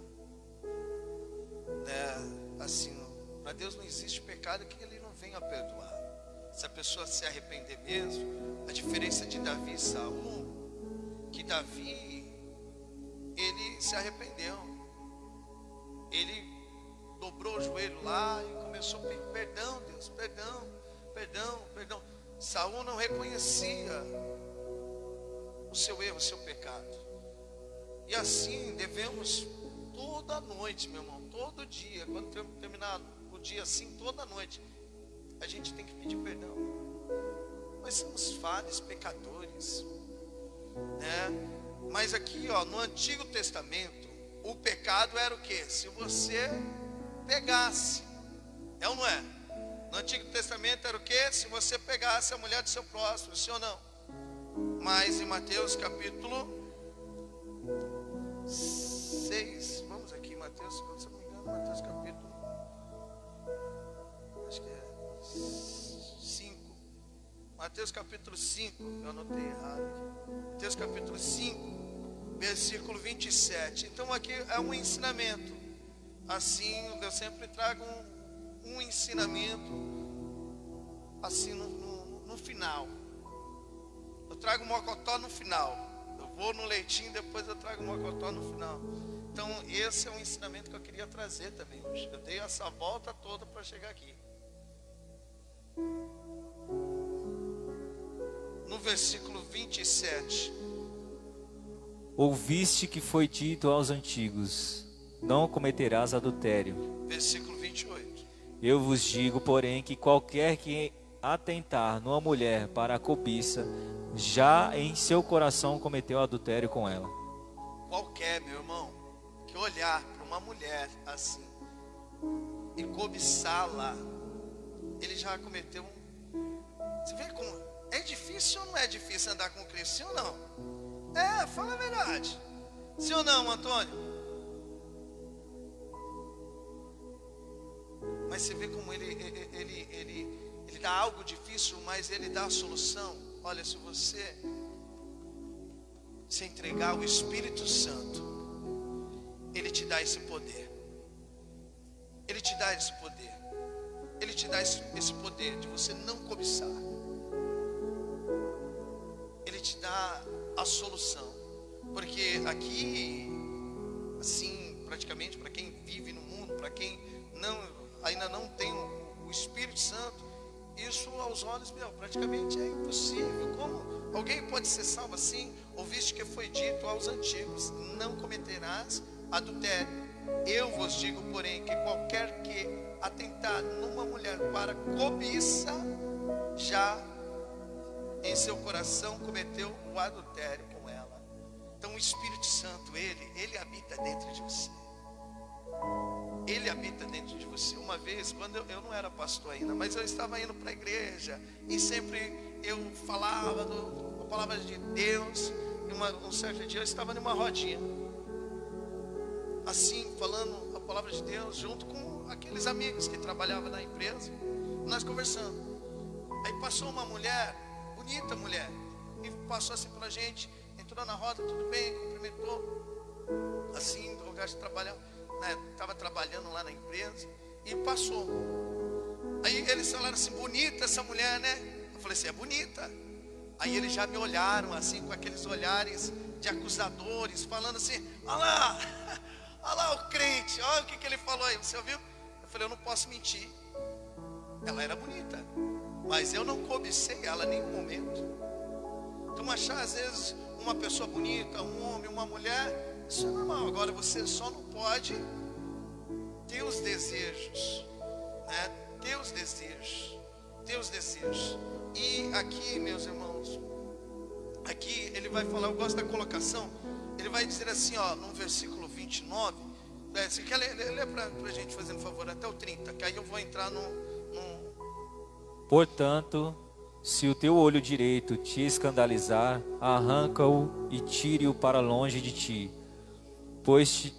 [SPEAKER 1] né? Assim, para Deus não existe pecado que Ele não venha perdoar. Se a pessoa se arrepender mesmo, a diferença de Davi e Saul, que Davi, ele se arrependeu, ele dobrou o joelho lá e começou a pedir perdão, Deus, perdão. Saul não reconhecia o seu erro, o seu pecado. E assim devemos toda noite, meu irmão, todo dia, quando terminar o dia assim, toda noite, a gente tem que pedir perdão. Nós somos falhos, pecadores, né? Mas aqui, ó, no Antigo Testamento, o pecado era o quê? Se você pegasse, é ou não é? No Antigo Testamento era o quê? Se você pegasse a mulher do seu próximo, sim ou não? Mas em Mateus capítulo 6, vamos aqui, Mateus, se não me engano, Mateus capítulo, acho que é 5, Mateus capítulo 5, eu anotei errado aqui, Mateus capítulo 5, versículo 27, então aqui é um ensinamento, assim, eu sempre trago um ensinamento, assim, no final, eu trago o mocotó no final, eu vou no leitinho, depois eu trago o mocotó no final. Então esse é um ensinamento que eu queria trazer também hoje. Eu dei essa volta toda para chegar aqui. No versículo 27.
[SPEAKER 2] Ouviste que foi dito aos antigos: não cometerás adultério.
[SPEAKER 1] Versículo 28.
[SPEAKER 2] Eu vos digo, porém, que qualquer que atentar numa mulher para a cobiça, já em seu coração cometeu adultério com ela.
[SPEAKER 1] Qualquer, meu irmão, que olhar para uma mulher assim e cobiçá-la, ele já cometeu Você vê como é difícil ou não é difícil andar com Cristo, sim ou não? Fala a verdade. Sim ou não, Antônio? Mas você vê como ele dá algo difícil, mas ele dá a solução. Olha, se você se entregar ao Espírito Santo, ele te dá esse poder. Ele te dá esse poder. Ele te dá esse poder de você não cobiçar. Ele te dá a solução. Porque aqui, assim, praticamente para quem vive no mundo, para quem ainda não tem o Espírito Santo, isso aos olhos, praticamente é impossível. Como alguém pode ser salvo assim? Ouviste que foi dito aos antigos: não cometerás adultério. Eu vos digo, porém, que qualquer que atentar numa mulher para cobiça, já em seu coração cometeu o adultério com ela. Então o Espírito Santo, ele habita dentro de você. Ele habita dentro de você. Uma vez, quando eu não era pastor ainda, mas eu estava indo para a igreja, e sempre eu falava a palavra de Deus. E um certo dia eu estava numa rodinha, assim, falando a palavra de Deus, junto com aqueles amigos que trabalhavam na empresa, nós conversando. Aí passou uma mulher, bonita mulher, e passou assim pela gente, entrou na roda, tudo bem, cumprimentou, assim, no lugar de trabalhar, né, estava trabalhando lá na empresa, e passou. Aí eles falaram assim: bonita essa mulher, né? Eu falei assim: é bonita. Aí eles já me olharam assim, com aqueles olhares de acusadores, falando assim: olha lá o crente, olha o que ele falou aí, você ouviu? Eu falei: eu não posso mentir, ela era bonita, mas eu não cobicei ela em nenhum momento. Então achar às vezes uma pessoa bonita, um homem, uma mulher, isso é normal. Agora você só não pode ter os desejos, né? Ter os desejos. E aqui, meus irmãos, aqui ele vai falar, eu gosto da colocação, ele vai dizer assim, ó, no versículo 29, você quer ler para a gente, fazendo favor, até o 30, que aí eu vou entrar no...
[SPEAKER 2] Portanto, se o teu olho direito te escandalizar, arranca-o e tire-o para longe de ti, pois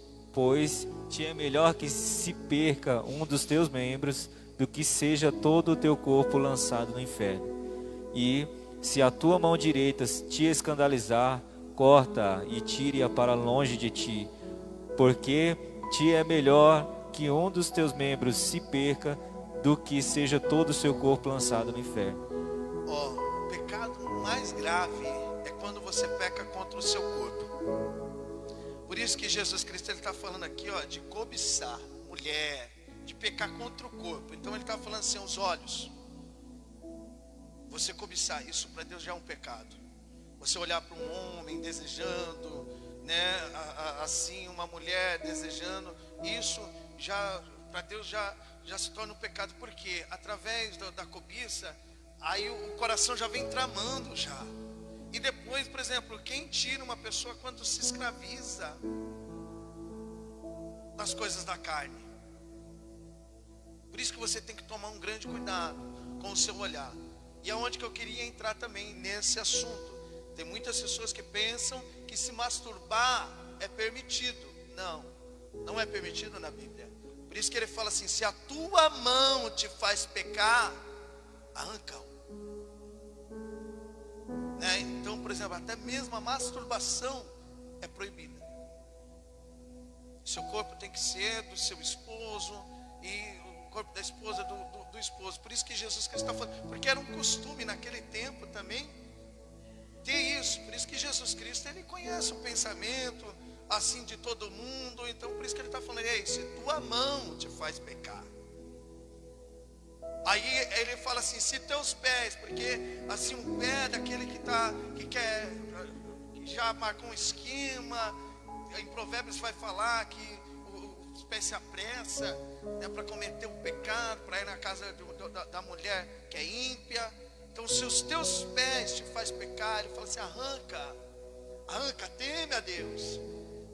[SPEAKER 2] te é melhor que se perca um dos teus membros, do que seja todo o teu corpo lançado no inferno. E Se a tua mão direita te escandalizar, corta e tire-a para longe de ti, porque te é melhor que um dos teus membros se perca do que seja todo o seu corpo lançado no inferno.
[SPEAKER 1] Ó, o pecado mais grave é quando você peca contra o seu corpo. Por isso que Jesus Cristo está falando aqui, ó, de cobiçar mulher, de pecar contra o corpo. Então ele está falando assim, os olhos. Você cobiçar, isso para Deus já é um pecado. Você olhar para um homem desejando, né, assim, uma mulher desejando, isso já, para Deus já se torna um pecado. Porque através da cobiça, aí o coração já vem tramando já. E depois, por exemplo, quem tira uma pessoa quando se escraviza das coisas da carne? Por isso que você tem que tomar um grande cuidado com o seu olhar. E aonde que eu queria entrar também nesse assunto. Tem muitas pessoas que pensam que se masturbar é permitido. Não, não é permitido na Bíblia. Por isso que ele fala assim, se a tua mão te faz pecar, arranca-o. Né? Então, por exemplo, até mesmo a masturbação é proibida. Seu corpo tem que ser do seu esposo e o corpo da esposa do esposo. Por isso que Jesus Cristo está falando, porque era um costume naquele tempo também ter isso. Por isso que Jesus Cristo, ele conhece o pensamento assim de todo mundo. Então por isso que ele está falando, ei, se tua mão te faz pecar. Aí ele fala assim, se teus pés, porque assim um pé daquele que já marcou um esquema. Em Provérbios vai falar que os pés se apressa, né, para cometer um pecado, para ir na casa da mulher que é ímpia. Então se os teus pés te faz pecar, ele fala assim, arranca, teme a Deus,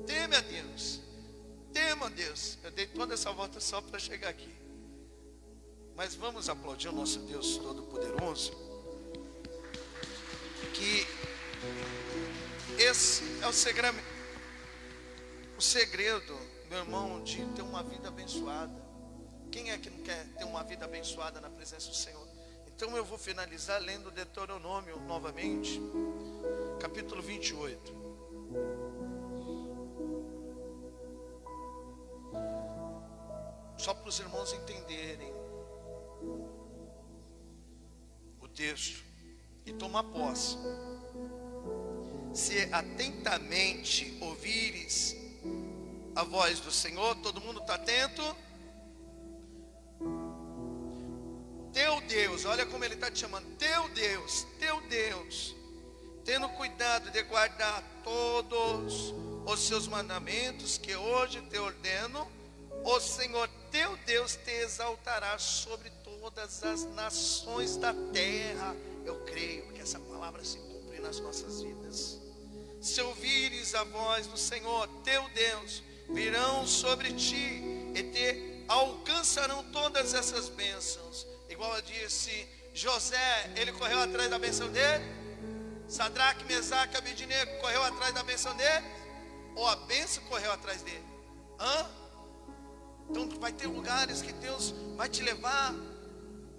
[SPEAKER 1] tema a Deus. Eu dei toda essa volta só para chegar aqui. Mas vamos aplaudir o nosso Deus Todo-Poderoso, que esse é o segredo, meu irmão, de ter uma vida abençoada. Quem é que não quer ter uma vida abençoada na presença do Senhor? Então eu vou finalizar lendo Deuteronômio novamente, capítulo 28. Só para os irmãos entenderem o texto e tomar posse. Se atentamente ouvires a voz do Senhor, todo mundo está atento? Teu Deus, olha como ele está te chamando, teu Deus, tendo cuidado de guardar todos os seus mandamentos que hoje te ordeno, o Senhor teu Deus te exaltará sobre todas as nações da terra. Eu creio que essa palavra se cumpre nas nossas vidas. Se ouvires a voz do Senhor teu Deus, virão sobre ti e te alcançarão todas essas bênçãos. Igual eu disse, José, ele correu atrás da bênção dele. Sadraque, Mesaque e Abednego correu atrás da bênção dele, ou a bênção correu atrás dele? Então vai ter lugares que Deus vai te levar,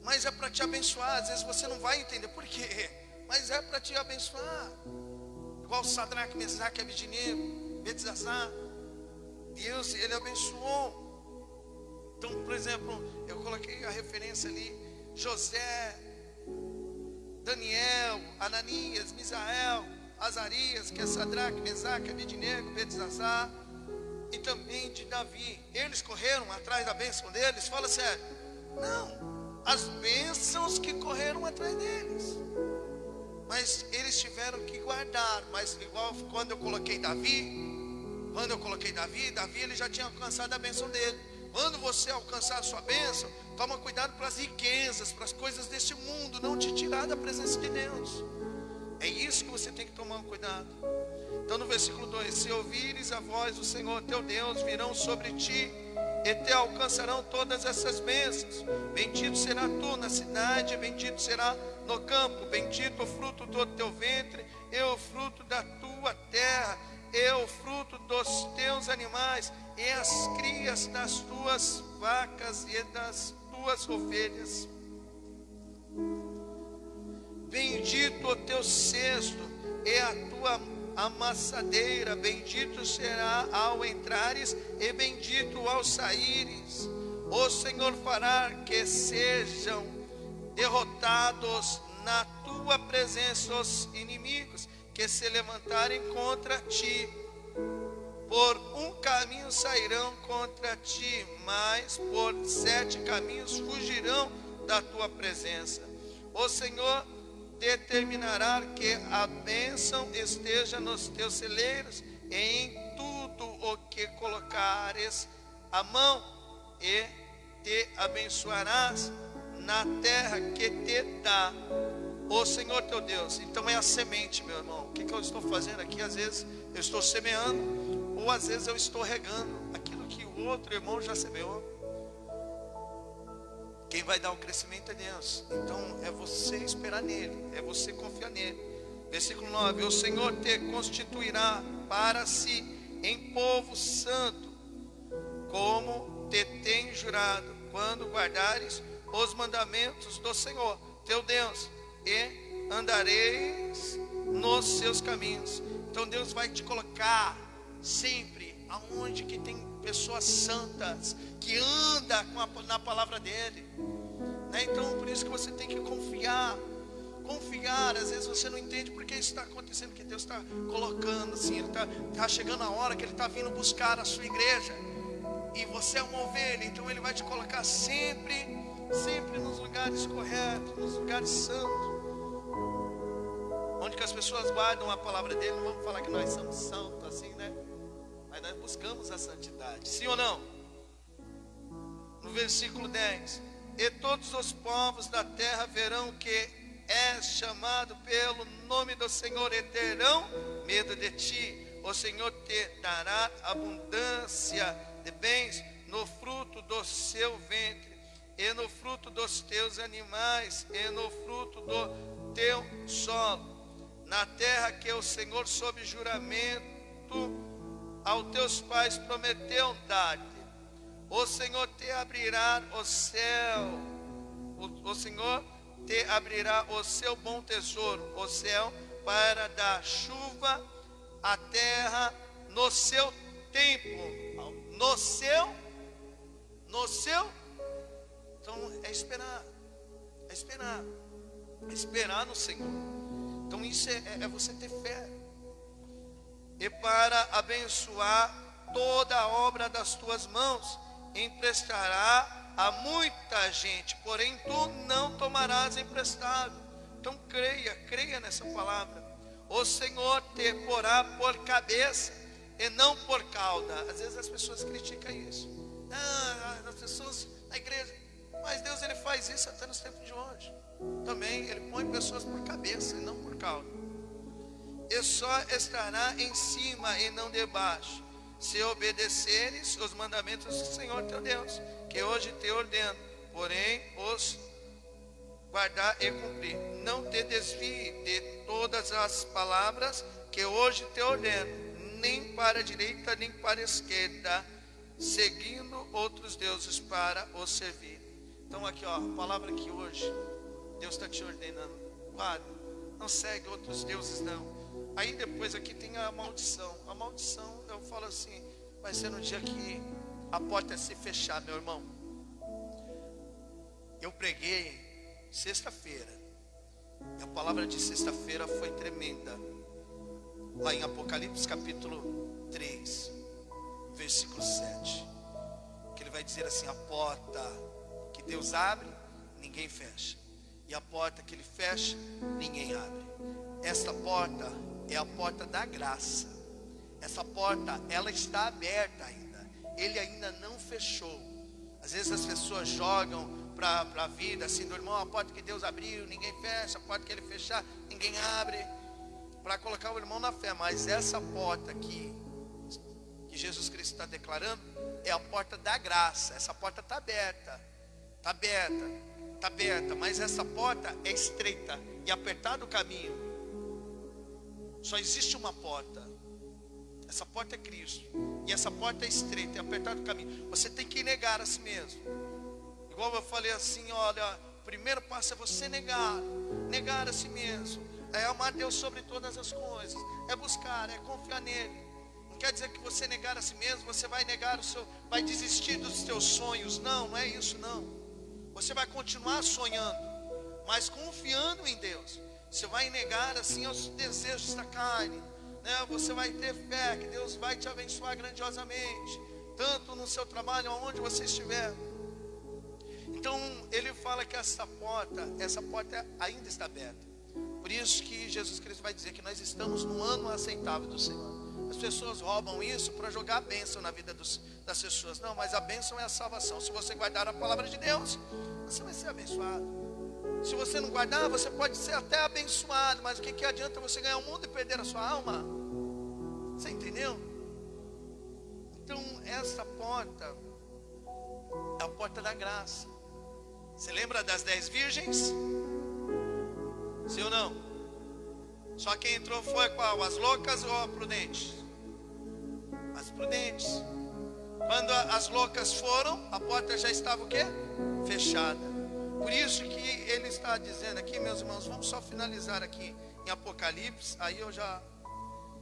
[SPEAKER 1] mas é para te abençoar. Às vezes você não vai entender por quê, mas é para te abençoar. Igual Sadraque, Mesaque e Abednego, Belsazar, Deus, ele abençoou. Então, por exemplo, eu coloquei a referência ali, José, Daniel, Ananias, Misael, Azarias, que é Sadraque, Mesaque, Abednego, Belsazar, e também de Davi. Eles correram atrás da bênção deles? Fala sério. Não, as bênçãos que correram atrás deles, mas eles tiveram que guardar. Mas igual quando eu coloquei Davi, Davi ele já tinha alcançado a bênção dele. Quando você alcançar a sua bênção, toma cuidado para as riquezas, para as coisas desse mundo, não te tirar da presença de Deus. É isso que você tem que tomar um cuidado. Então no versículo 2, se ouvires a voz do Senhor teu Deus, virão sobre ti e te alcançarão todas essas bênçãos. Bendito será tu na cidade, bendito será no campo, bendito o fruto do teu ventre, e o fruto da tua terra, e o fruto dos teus animais, e as crias das tuas vacas e das tuas ovelhas. Bendito o teu cesto e a tua amassadeira, bendito será ao entrares e bendito ao saíres. O Senhor fará que sejam derrotados na tua presença os inimigos que se levantarem contra ti. Por um caminho sairão contra ti, mas por 7 caminhos fugirão da tua presença. O Senhor determinará que a bênção esteja nos teus celeiros e em tudo o que colocares a mão, e te abençoarás na terra que te dá o Senhor teu Deus. Então é a semente, meu irmão. O que eu estou fazendo aqui? Às vezes eu estou semeando, ou às vezes eu estou regando aquilo que o outro irmão já semeou. Quem vai dar o crescimento é Deus. Então é você esperar nele, é você confiar nele. Versículo 9: o Senhor te constituirá para si em povo santo, como te tem jurado, quando guardares os mandamentos do Senhor teu Deus e andareis nos seus caminhos. Então Deus vai te colocar sempre aonde que tem pessoas santas, que anda na palavra dele, né? Então por isso que você tem que confiar. Às vezes você não entende porque isso está acontecendo, que Deus está colocando assim, ele está chegando a hora que ele está vindo buscar a sua igreja, e você é uma ovelha, então ele vai te colocar sempre nos lugares corretos, nos lugares santos, onde que as pessoas guardam a palavra dele. Não vamos falar que nós somos santos assim, né? Mas nós buscamos a santidade, sim ou não? No versículo 10: e todos os povos da terra verão que és chamado pelo nome do Senhor e terão medo de ti. O Senhor te dará abundância de bens no fruto do seu ventre, e no fruto dos teus animais, e no fruto do teu solo, na terra que o Senhor sob juramento aos teus pais prometeu dar-te. O Senhor te abrirá o céu, o Senhor te abrirá o seu bom tesouro, o céu, para dar chuva à terra no seu tempo, no seu. Então é esperar no Senhor. Então isso é você ter fé. E para abençoar toda a obra das tuas mãos, emprestará a muita gente, porém tu não tomarás emprestado. Então creia nessa palavra. O Senhor te porá por cabeça e não por cauda. Às vezes as pessoas criticam isso. As pessoas na igreja, mas Deus ele faz isso até nos tempos de hoje. Também ele põe pessoas por cabeça e não por cauda. E só estará em cima e não debaixo, se obedeceres os mandamentos do Senhor teu Deus, que hoje te ordeno, porém os guardar e cumprir. Não te desvie de todas as palavras que hoje te ordeno, nem para a direita nem para a esquerda, seguindo outros deuses para os servir. Então aqui a palavra que hoje Deus está te ordenando: guarda, não segue outros deuses não. Aí depois aqui tem a maldição. A maldição, eu falo assim, vai ser no dia que a porta se fechar, meu irmão. Eu preguei sexta-feira, e a palavra de sexta-feira foi tremenda. Lá em Apocalipse capítulo 3, versículo 7, que ele vai dizer assim: a porta que Deus abre, ninguém fecha, e a porta que ele fecha, ninguém abre. Essa porta é a porta da graça. Essa porta, ela está aberta ainda. Ele ainda não fechou. Às vezes as pessoas jogam para a vida assim do irmão: a porta que Deus abriu, ninguém fecha. A porta que ele fechar, ninguém abre, para colocar o irmão na fé. Mas essa porta aqui, que Jesus Cristo está declarando, é a porta da graça. Essa porta está aberta. Está aberta. Mas essa porta é estreita e apertado o caminho. Só existe uma porta. Essa porta é Cristo. E essa porta é estreita e apertado o caminho. Você tem que negar a si mesmo. Igual eu falei assim: olha, primeiro passo é você negar a si mesmo, é amar Deus sobre todas as coisas, é buscar, é confiar nele. Não quer dizer que você negar a si mesmo, você vai vai desistir dos seus sonhos. Não, não é isso não. Você vai continuar sonhando, mas confiando em Deus. Você vai negar assim aos desejos da carne, né? Você vai ter fé que Deus vai te abençoar grandiosamente, tanto no seu trabalho, aonde você estiver. Então ele fala que essa porta ainda está aberta. Por isso que Jesus Cristo vai dizer que nós estamos no ano aceitável do Senhor. As pessoas roubam isso para jogar a bênção na vida das pessoas. Não, mas a bênção é a salvação. Se você guardar a palavra de Deus, você vai ser abençoado. Se você não guardar, você pode ser até abençoado, mas o que adianta você ganhar o mundo e perder a sua alma? Você entendeu? Então essa porta é a porta da graça. Você lembra das 10 virgens? Sim ou não? Só quem entrou foi qual? As loucas ou as prudentes? As prudentes. Quando as loucas foram, a porta já estava o quê? Fechada. Por isso que ele está dizendo aqui, meus irmãos, vamos só finalizar aqui em Apocalipse. Aí eu já,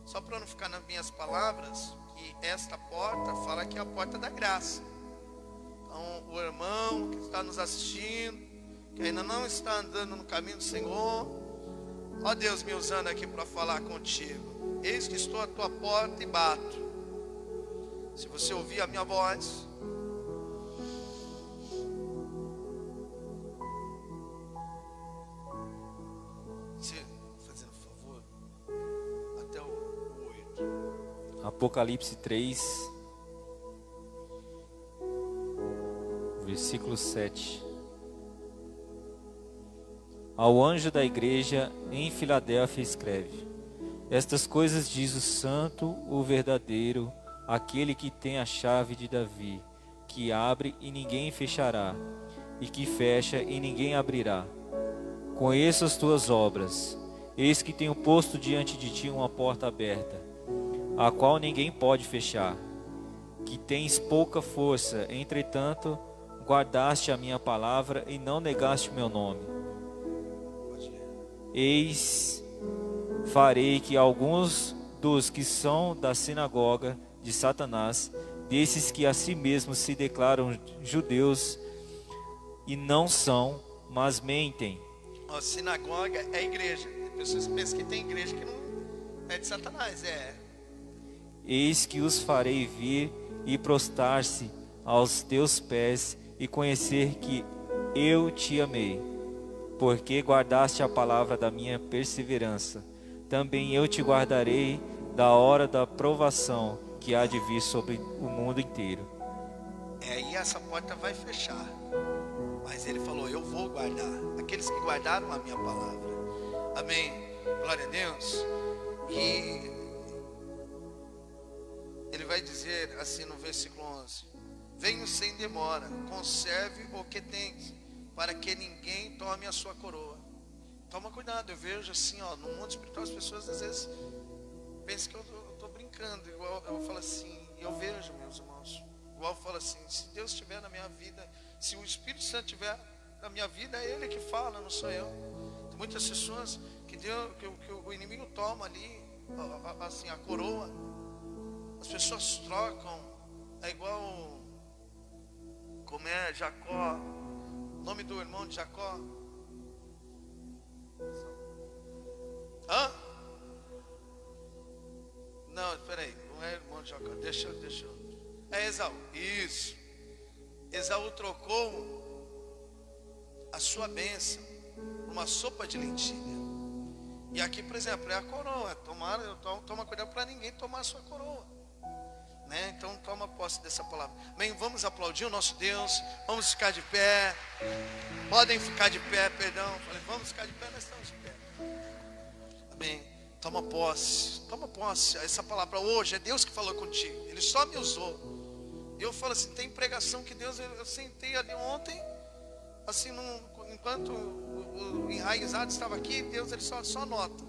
[SPEAKER 1] só para não ficar nas minhas palavras, que esta porta fala que é a porta da graça. Então o irmão que está nos assistindo, que ainda não está andando no caminho do Senhor, ó Deus me usando aqui para falar contigo. Eis que estou à tua porta e bato. Se você ouvir a minha voz, fazendo favor, até o 8.
[SPEAKER 2] Apocalipse 3, versículo 7. Ao anjo da igreja em Filadélfia escreve: estas coisas diz o santo, o verdadeiro, aquele que tem a chave de Davi, que abre e ninguém fechará, e que fecha e ninguém abrirá. Conheço as tuas obras, eis que tenho posto diante de ti uma porta aberta, a qual ninguém pode fechar, que tens pouca força, entretanto guardaste a minha palavra e não negaste o meu nome. Eis, farei que alguns dos que são da sinagoga de Satanás, desses que a si mesmos se declaram judeus e não são, mas mentem.
[SPEAKER 1] A sinagoga é a igreja. Tem pessoas que pensam que tem igreja que não é de Satanás,
[SPEAKER 2] Eis que os farei vir e prostrar-se aos teus pés e conhecer que eu te amei, porque guardaste a palavra da minha perseverança. Também eu te guardarei da hora da provação que há de vir sobre o mundo inteiro.
[SPEAKER 1] E essa porta vai fechar, mas ele falou: eu vou guardar aqueles que guardaram a minha palavra. Amém, glória a Deus. E ele vai dizer assim no versículo 11: venho sem demora, conserve o que tens, para que ninguém tome a sua coroa. Toma cuidado. Eu vejo assim, no mundo espiritual, as pessoas às vezes pensam que eu estou brincando. Igual eu falo assim, eu vejo, meus irmãos, igual eu falo assim: se Deus estiver na minha vida, se o Espírito Santo estiver na minha vida, é Ele que fala, não sou eu. Tem muitas pessoas que o inimigo toma ali, assim, a coroa. As pessoas trocam. É igual, como é Jacó, o nome do irmão de Jacó. Não, peraí, não é irmão de Jacó, deixa eu. É Esaú, isso. Esaú trocou a sua bênção por uma sopa de lentilha. E aqui, por exemplo, é a coroa. Toma cuidado para ninguém tomar a sua coroa, né? Então toma posse dessa palavra. Bem, vamos aplaudir o nosso Deus. Vamos ficar de pé. Podem ficar de pé, perdão. Vamos ficar de pé, nós estamos de pé. Amém. Toma posse. Essa palavra hoje é Deus que falou contigo. Ele só me usou. Eu falo assim, tem pregação que Deus, eu sentei ali ontem, assim, enquanto o enraizado estava aqui, Deus, ele só anota.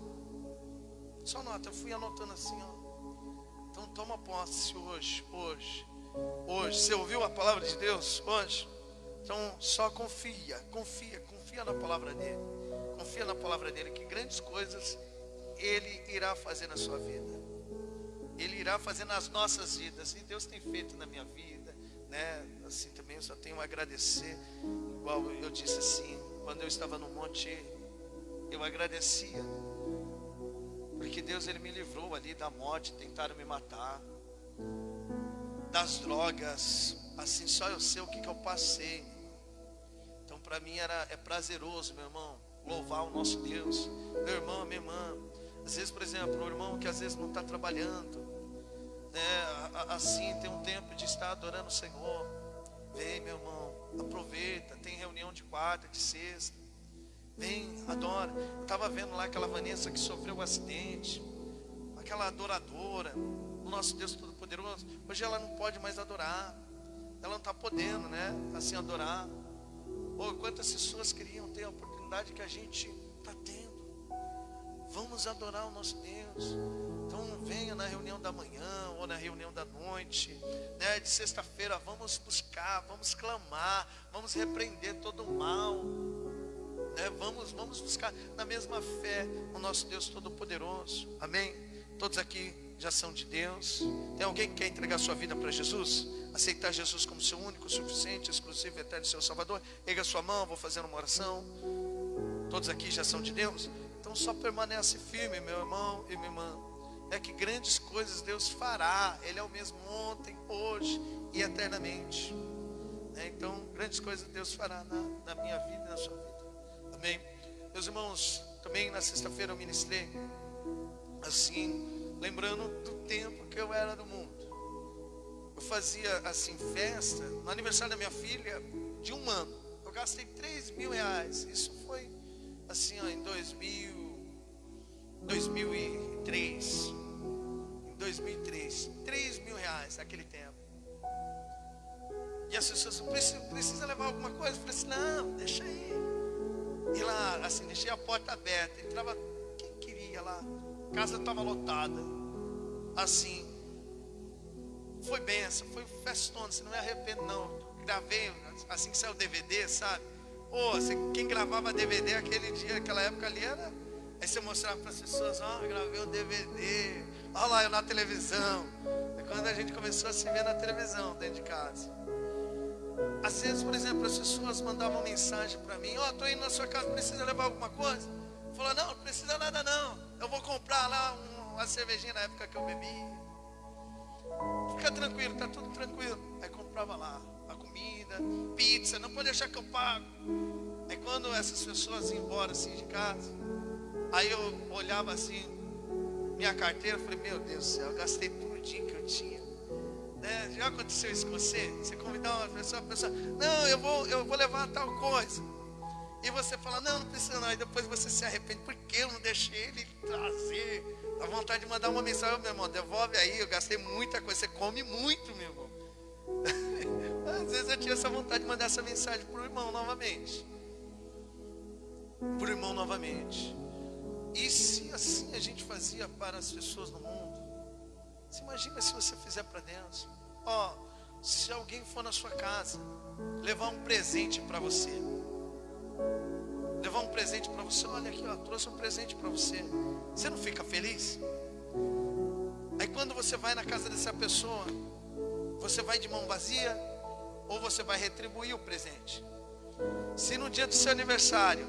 [SPEAKER 1] Só anota. Eu fui anotando assim, Então toma posse hoje. Você ouviu a palavra de Deus hoje? Então só confia na palavra dele. Confia na palavra dele, que grandes coisas ele irá fazer na sua vida. Ele irá fazer nas nossas vidas. E Deus tem feito na minha vida, né? Assim também eu só tenho a agradecer. Igual eu disse assim, quando eu estava no monte, eu agradecia. Porque Deus, ele me livrou ali da morte, tentaram me matar, das drogas, assim, só eu sei o que eu passei. Então para mim é prazeroso, meu irmão, louvar o nosso Deus. Meu irmão, minha irmã, às vezes, por exemplo, o irmão que às vezes não está trabalhando, né, assim, tem um tempo de estar adorando o Senhor. Vem, meu irmão, aproveita, tem reunião de quarta, de sexta. Vem, adora. Eu estava vendo lá aquela Vanessa que sofreu um acidente, aquela adoradora, o nosso Deus Todo-Poderoso. Hoje ela não pode mais adorar, ela não está podendo, né, assim, adorar. Oh, quantas pessoas queriam ter a oportunidade que a gente está tendo. Vamos adorar o nosso Deus. Então venha na reunião da manhã ou na reunião da noite, né, de sexta-feira. Vamos buscar, vamos clamar, vamos repreender todo o mal, né, vamos buscar na mesma fé o nosso Deus Todo-Poderoso. Amém? Todos aqui já são de Deus. Tem alguém que quer entregar sua vida para Jesus? Aceitar Jesus como seu único, suficiente, exclusivo, eterno, seu Salvador? Erga sua mão, vou fazer uma oração. Todos aqui já são de Deus? Então só permanece firme, meu irmão e minha irmã. É que grandes coisas Deus fará. Ele é o mesmo ontem, hoje e eternamente. Então grandes coisas Deus fará na minha vida e na sua vida. Amém? Meus irmãos, também na sexta-feira eu ministrei assim, lembrando do tempo que eu era no mundo. Eu fazia assim festa no aniversário da minha filha de 1 ano. Eu gastei 3 mil reais. Isso foi assim, ó, em 2003. Em 2003, 3 mil reais naquele tempo. E as pessoas precisa levar alguma coisa? Eu falei assim, não, deixa aí. E lá, assim, deixei a porta aberta. Entrava quem queria lá. A casa estava lotada. Assim, foi benção, foi festona, você não me arrependo não. Gravei, assim que saiu o DVD, sabe? Quem gravava DVD aquele dia, aquela época ali era. Aí você mostrava para as pessoas, eu gravei um DVD. Olha lá, eu na televisão. É quando a gente começou a se ver na televisão dentro de casa. Às vezes, por exemplo, as pessoas mandavam mensagem para mim: estou indo na sua casa, precisa levar alguma coisa? Eu falava, não precisa nada não. Eu vou comprar lá uma cervejinha na época que eu bebi. Fica tranquilo, está tudo tranquilo. Aí comprava lá a comida, pizza, não pode deixar que eu pago. Aí quando essas pessoas iam embora assim de casa, aí eu olhava assim, minha carteira, falei, meu Deus do céu, eu gastei tudo que eu tinha. Né? Já aconteceu isso com você? Você convidar uma pessoa, não, eu vou levar tal coisa. E você fala, não precisa não. E depois você se arrepende, porque eu não deixei ele trazer. Dá vontade de mandar uma mensagem, meu irmão, devolve aí, eu gastei muita coisa. Você come muito, meu irmão. Às vezes eu tinha essa vontade de mandar essa mensagem para o irmão novamente. Para o irmão novamente. E se assim a gente fazia para as pessoas no mundo? Você imagina se você fizer para Deus. Se alguém for na sua casa, levar um presente para você. Levar um presente para você. Olha aqui, trouxe um presente para você. Você não fica feliz? Aí quando você vai na casa dessa pessoa, você vai de mão vazia ou você vai retribuir o presente? Se no dia do seu aniversário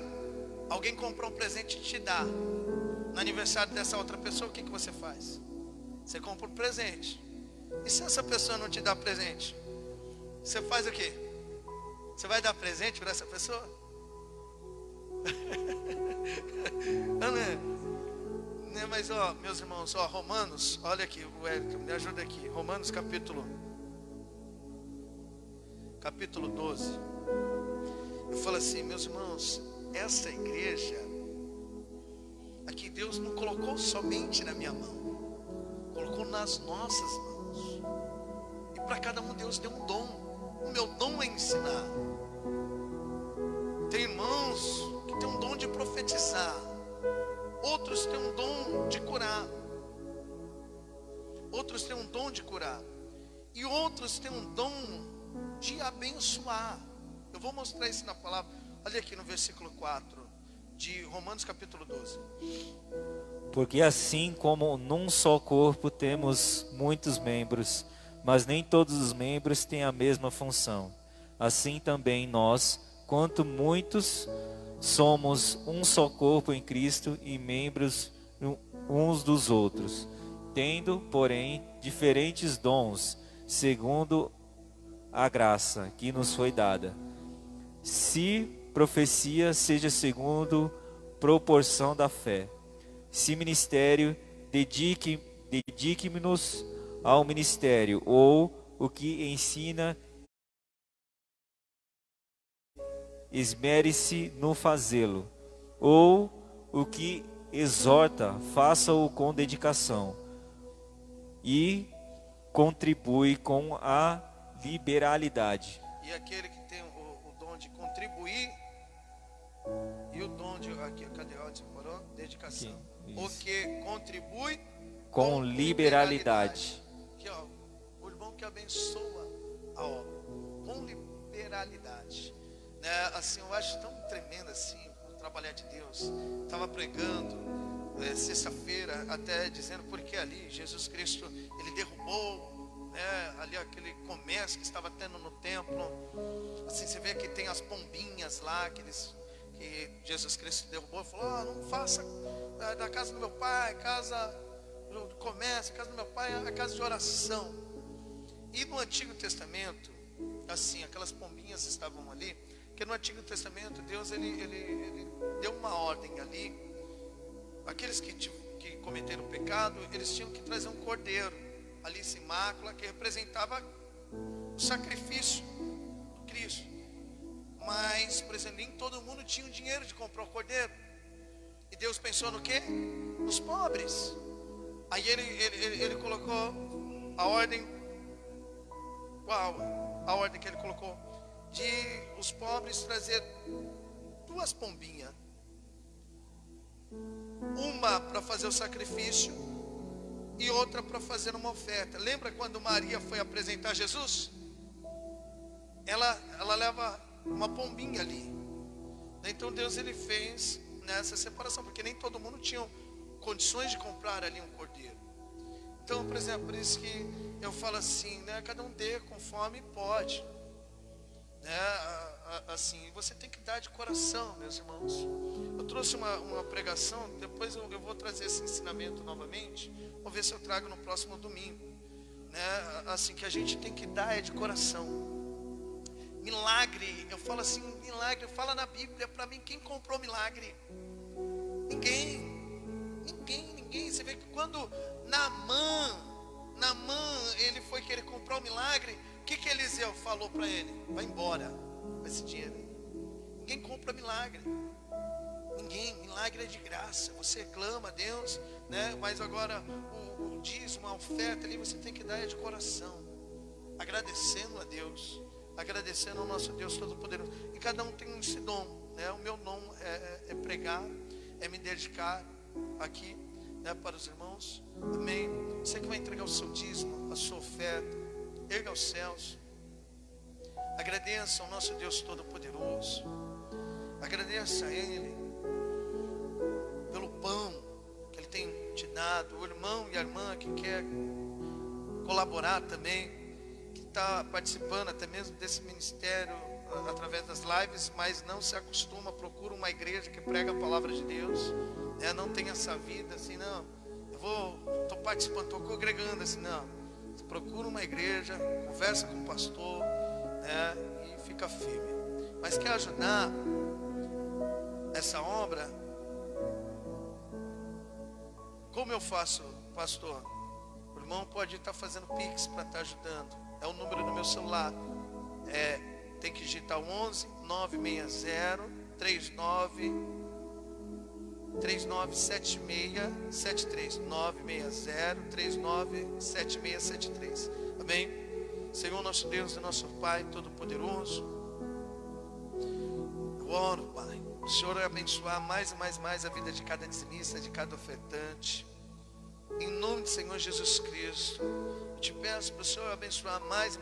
[SPEAKER 1] alguém comprou um presente e te dá, no aniversário dessa outra pessoa, o que você faz? Você compra um presente. E se essa pessoa não te dá presente, você faz o quê? Você vai dar presente para essa pessoa? Não é? Mas meus irmãos, Romanos, olha aqui, o Érico, me ajuda aqui. Romanos capítulo 12. Eu falo assim, meus irmãos, essa igreja aqui Deus não colocou somente na minha mão, colocou nas nossas mãos. E para cada um Deus deu um dom. O meu dom é ensinar. Tem irmãos que têm um dom de profetizar. Outros têm um dom de curar. Outros têm um dom de curar. E outros têm um dom de abençoar. Eu vou mostrar isso na palavra. Olha aqui no versículo 4 de Romanos capítulo 12.
[SPEAKER 2] Porque assim como num só corpo temos muitos membros, mas nem todos os membros têm a mesma função, assim também nós, quanto muitos, somos um só corpo em Cristo e membros uns dos outros, tendo, porém, diferentes dons, segundo a graça que nos foi dada. Se profecia, seja segundo proporção da fé. Se ministério, dedique-nos ao ministério, ou o que ensina, esmere-se no fazê-lo, ou o que exorta, faça-o com dedicação, e contribui com a liberalidade.
[SPEAKER 1] E aquele que tem o dom de contribuir, e o dom de, aqui, cadê onde você parou? Dedicação.
[SPEAKER 2] Aqui,
[SPEAKER 1] o que contribui
[SPEAKER 2] com liberalidade.
[SPEAKER 1] Aqui, ó, o irmão que abençoa a obra, com liberalidade. Né? Assim, eu acho tão tremendo assim, o trabalhar de Deus. Estava pregando sexta-feira, até dizendo porque ali Jesus Cristo, ele derrubou, né, ali aquele comércio que estava tendo no templo. Assim, você vê que tem as pombinhas lá, que Jesus Cristo derrubou e falou: não faça da casa do meu pai, casa do comércio, casa do meu pai, a casa de oração. E no Antigo Testamento, assim, aquelas pombinhas estavam ali, porque no Antigo Testamento Deus ele deu uma ordem ali. Aqueles que cometeram pecado, eles tinham que trazer um cordeiro ali sem mácula, que representava o sacrifício do Cristo. Mas, por exemplo, nem todo mundo tinha o dinheiro de comprar o cordeiro. E Deus pensou no quê? Nos pobres. Aí ele colocou a ordem. Qual? A ordem que ele colocou? De os pobres trazer 2 pombinhas. Uma para fazer o sacrifício e outra para fazer uma oferta. Lembra quando Maria foi apresentar Jesus? Ela leva uma pombinha ali. Então Deus ele fez nessa separação, porque nem todo mundo tinha condições de comprar ali um cordeiro. Então, por exemplo, por isso que eu falo assim, né? Cada um dê conforme pode, né? Assim, você tem que dar de coração, meus irmãos. Eu trouxe uma pregação, depois eu vou trazer esse ensinamento novamente. Vou ver se eu trago no próximo domingo, né? Assim, que a gente tem que dar de coração. Milagre, eu falo assim, milagre, fala na Bíblia para mim, quem comprou milagre? Ninguém. Você vê que quando Naamã, ele foi querer comprar o milagre, o que Eliseu falou para ele? Vai embora com esse dinheiro. Ninguém compra milagre. Ninguém, milagre é de graça. Você clama a Deus, né? Mas agora o dízimo, a oferta ali, você tem que dar de coração, agradecendo a Deus, agradecendo ao nosso Deus Todo-Poderoso. E cada um tem esse dom, né? O meu dom é pregar, é me dedicar aqui, né, para os irmãos. Amém. Você que vai entregar o seu dízimo, a sua oferta, erga aos céus. Agradeça ao nosso Deus Todo-Poderoso. Agradeça a Ele pelo pão que Ele tem te dado. O irmão e a irmã que quer colaborar também, que está participando até mesmo desse ministério através das lives, mas não se acostuma, procura uma igreja que prega a palavra de Deus, né? Não tem essa vida assim, não, estou participando, estou congregando assim, não. Você procura uma igreja, conversa com o pastor, né? E fica firme. Mas quer ajudar essa obra? Como eu faço, pastor? O irmão pode estar fazendo Pix para estar ajudando. É o número do meu celular. Tem que digitar o 11 960 397673 960 397673. Amém? Senhor nosso Deus e nosso Pai Todo-Poderoso, eu oro, Pai, o Senhor vai abençoar mais e mais a vida de cada dizimista, de cada ofertante, em nome do Senhor Jesus Cristo. Eu te peço para o Senhor abençoar mais,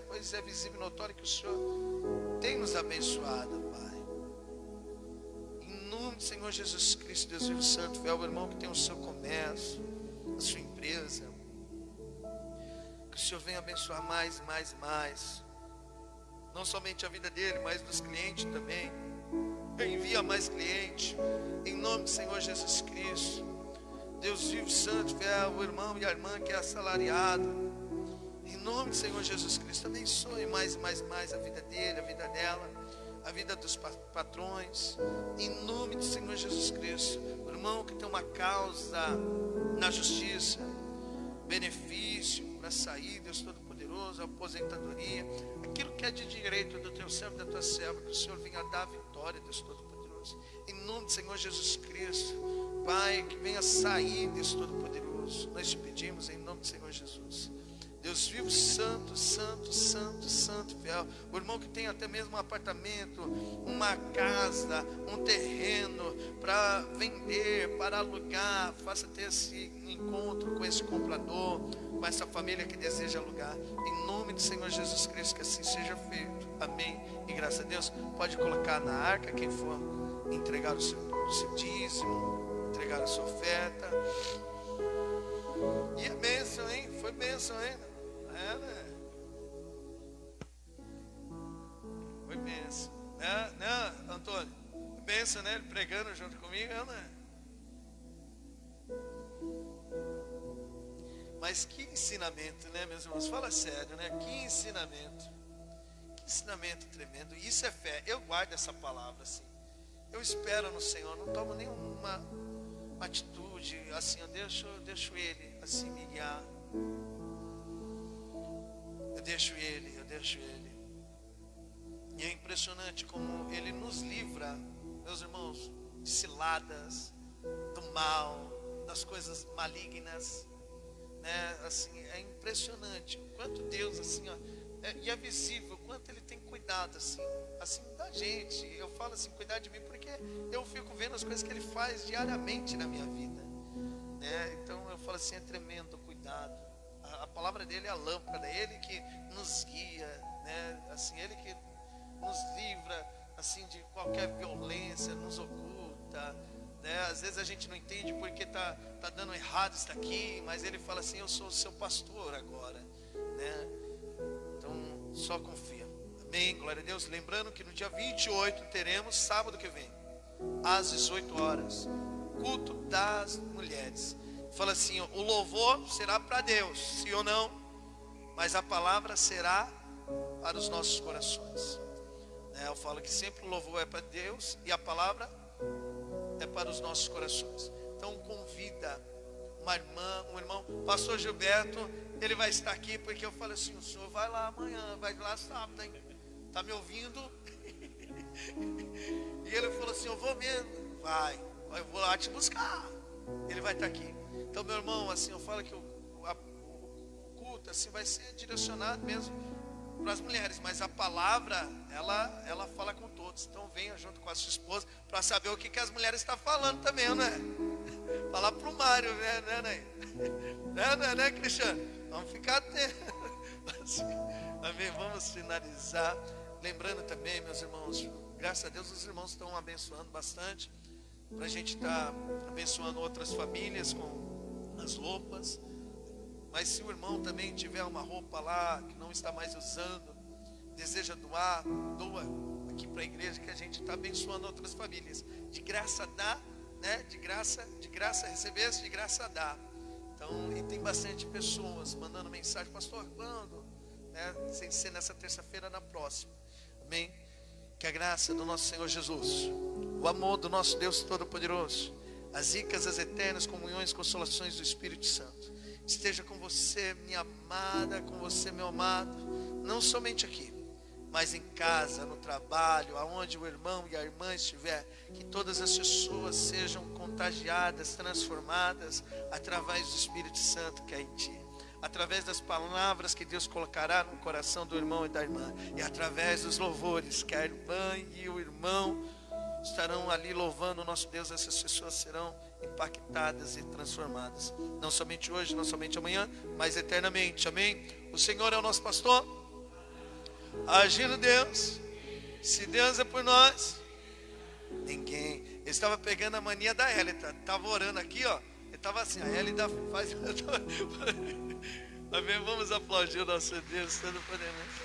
[SPEAKER 1] pois é visível e notório que o Senhor tem nos abençoado, Pai. Em nome do Senhor Jesus Cristo, Deus vivo santo, fiel o irmão que tem o seu comércio, a sua empresa, que o Senhor venha abençoar mais e mais e mais, não somente a vida dele, mas dos clientes também. Envia mais clientes, em nome do Senhor Jesus Cristo. Deus vivo, santo, fiel, o irmão e a irmã que é assalariado, em nome do Senhor Jesus Cristo, abençoe mais e mais e mais a vida dele, a vida dela, a vida dos patrões, em nome do Senhor Jesus Cristo. O irmão que tem uma causa na justiça, benefício para sair, Deus Todo-Poderoso, aposentadoria, aquilo que é de direito do teu servo e da tua serva, que o Senhor venha dar vitória, Deus Todo-Poderoso, em nome do Senhor Jesus Cristo. Pai, que venha sair, Deus Todo-Poderoso, nós te pedimos em nome do Senhor Jesus. Deus vivo, santo, santo, santo, santo, fiel. O irmão que tem até mesmo um apartamento, uma casa, um terreno para vender, para alugar, faça ter esse encontro com esse comprador, com essa família que deseja alugar. Em nome do Senhor Jesus Cristo, que assim seja feito. Amém. E graças a Deus, pode colocar na arca quem for entregar o seu dízimo, entregar a sua oferta. E é bênção, hein? Foi bênção, hein? É, né? Foi bênção, né, Antônio? Bênção, né? Ele pregando junto comigo, né? Mas que ensinamento, né, meus irmãos? Fala sério, né? Que ensinamento tremendo. Isso é fé. Eu guardo essa palavra assim. Eu espero no Senhor, não tomo nenhuma atitude assim, eu deixo Ele assim me guiar. Eu deixo Ele. E é impressionante como Ele nos livra, meus irmãos, de ciladas, do mal, das coisas malignas, né? Assim, é impressionante o quanto Deus, assim, ó, e é visível, o quanto Ele tem cuidado, assim da gente. Eu falo assim, cuidar de mim, porque eu fico vendo as coisas que Ele faz diariamente na minha vida, né? Então eu falo assim, é tremendo cuidado. A palavra dele é a lâmpada, é Ele que nos guia, né? Assim, Ele que nos livra assim de qualquer violência, nos oculta, né? Às vezes a gente não entende porque tá dando errado isso aqui, mas Ele fala assim, eu sou o seu pastor agora, né? Então só confia. Amém, glória a Deus. Lembrando que no dia 28 teremos, sábado que vem, às 18 horas, culto das mulheres. Fala assim, o louvor será para Deus, sim ou não? Mas a palavra será para os nossos corações, né? Eu falo que sempre o louvor é para Deus e a palavra é para os nossos corações. Então convida uma irmã, um irmão. Pastor Gilberto, ele vai estar aqui, porque eu falo assim, o senhor vai lá amanhã, vai lá sábado, hein? Tá me ouvindo? E ele falou assim, eu vou mesmo. Eu vou lá te buscar. Ele vai estar aqui. Então, meu irmão, assim, eu falo que o culto assim vai ser direcionado mesmo para as mulheres, mas a palavra ela fala com todos. Então venha junto com a sua esposa para saber o que as mulheres estão falando também, né? Falar pro Mário, né, Cristiano? Vamos ficar atentos. Assim, amém. Vamos finalizar. Lembrando também, meus irmãos, graças a Deus os irmãos estão abençoando bastante, para a gente estar abençoando outras famílias com as roupas. Mas se o irmão também tiver uma roupa lá que não está mais usando, deseja doar, doa aqui para a igreja, que a gente está abençoando outras famílias. De graça dá, né? De graça receber, de graça dá. Então, e tem bastante pessoas mandando mensagem, pastor, quando? Né? Sem ser nessa terça-feira, na próxima. Amém? Que a graça do nosso Senhor Jesus, o amor do nosso Deus Todo-Poderoso, as ricas, as eternas comunhões, consolações do Espírito Santo esteja com você, minha amada, com você, meu amado, não somente aqui, mas em casa, no trabalho, aonde o irmão e a irmã estiver, que todas as pessoas sejam contagiadas, transformadas através do Espírito Santo que é em ti, através das palavras que Deus colocará no coração do irmão e da irmã, e através dos louvores que a irmã e o irmão estarão ali louvando o nosso Deus. Essas pessoas serão impactadas e transformadas, não somente hoje, não somente amanhã, mas eternamente. Amém? O Senhor é o nosso pastor, agindo Deus, Se Deus é por nós, ninguém. Ele estava pegando a mania da Hélida. Estava orando aqui, ó. Ele estava assim, a Hélida faz. Amém? Vamos aplaudir o nosso Deus, todo poderoso.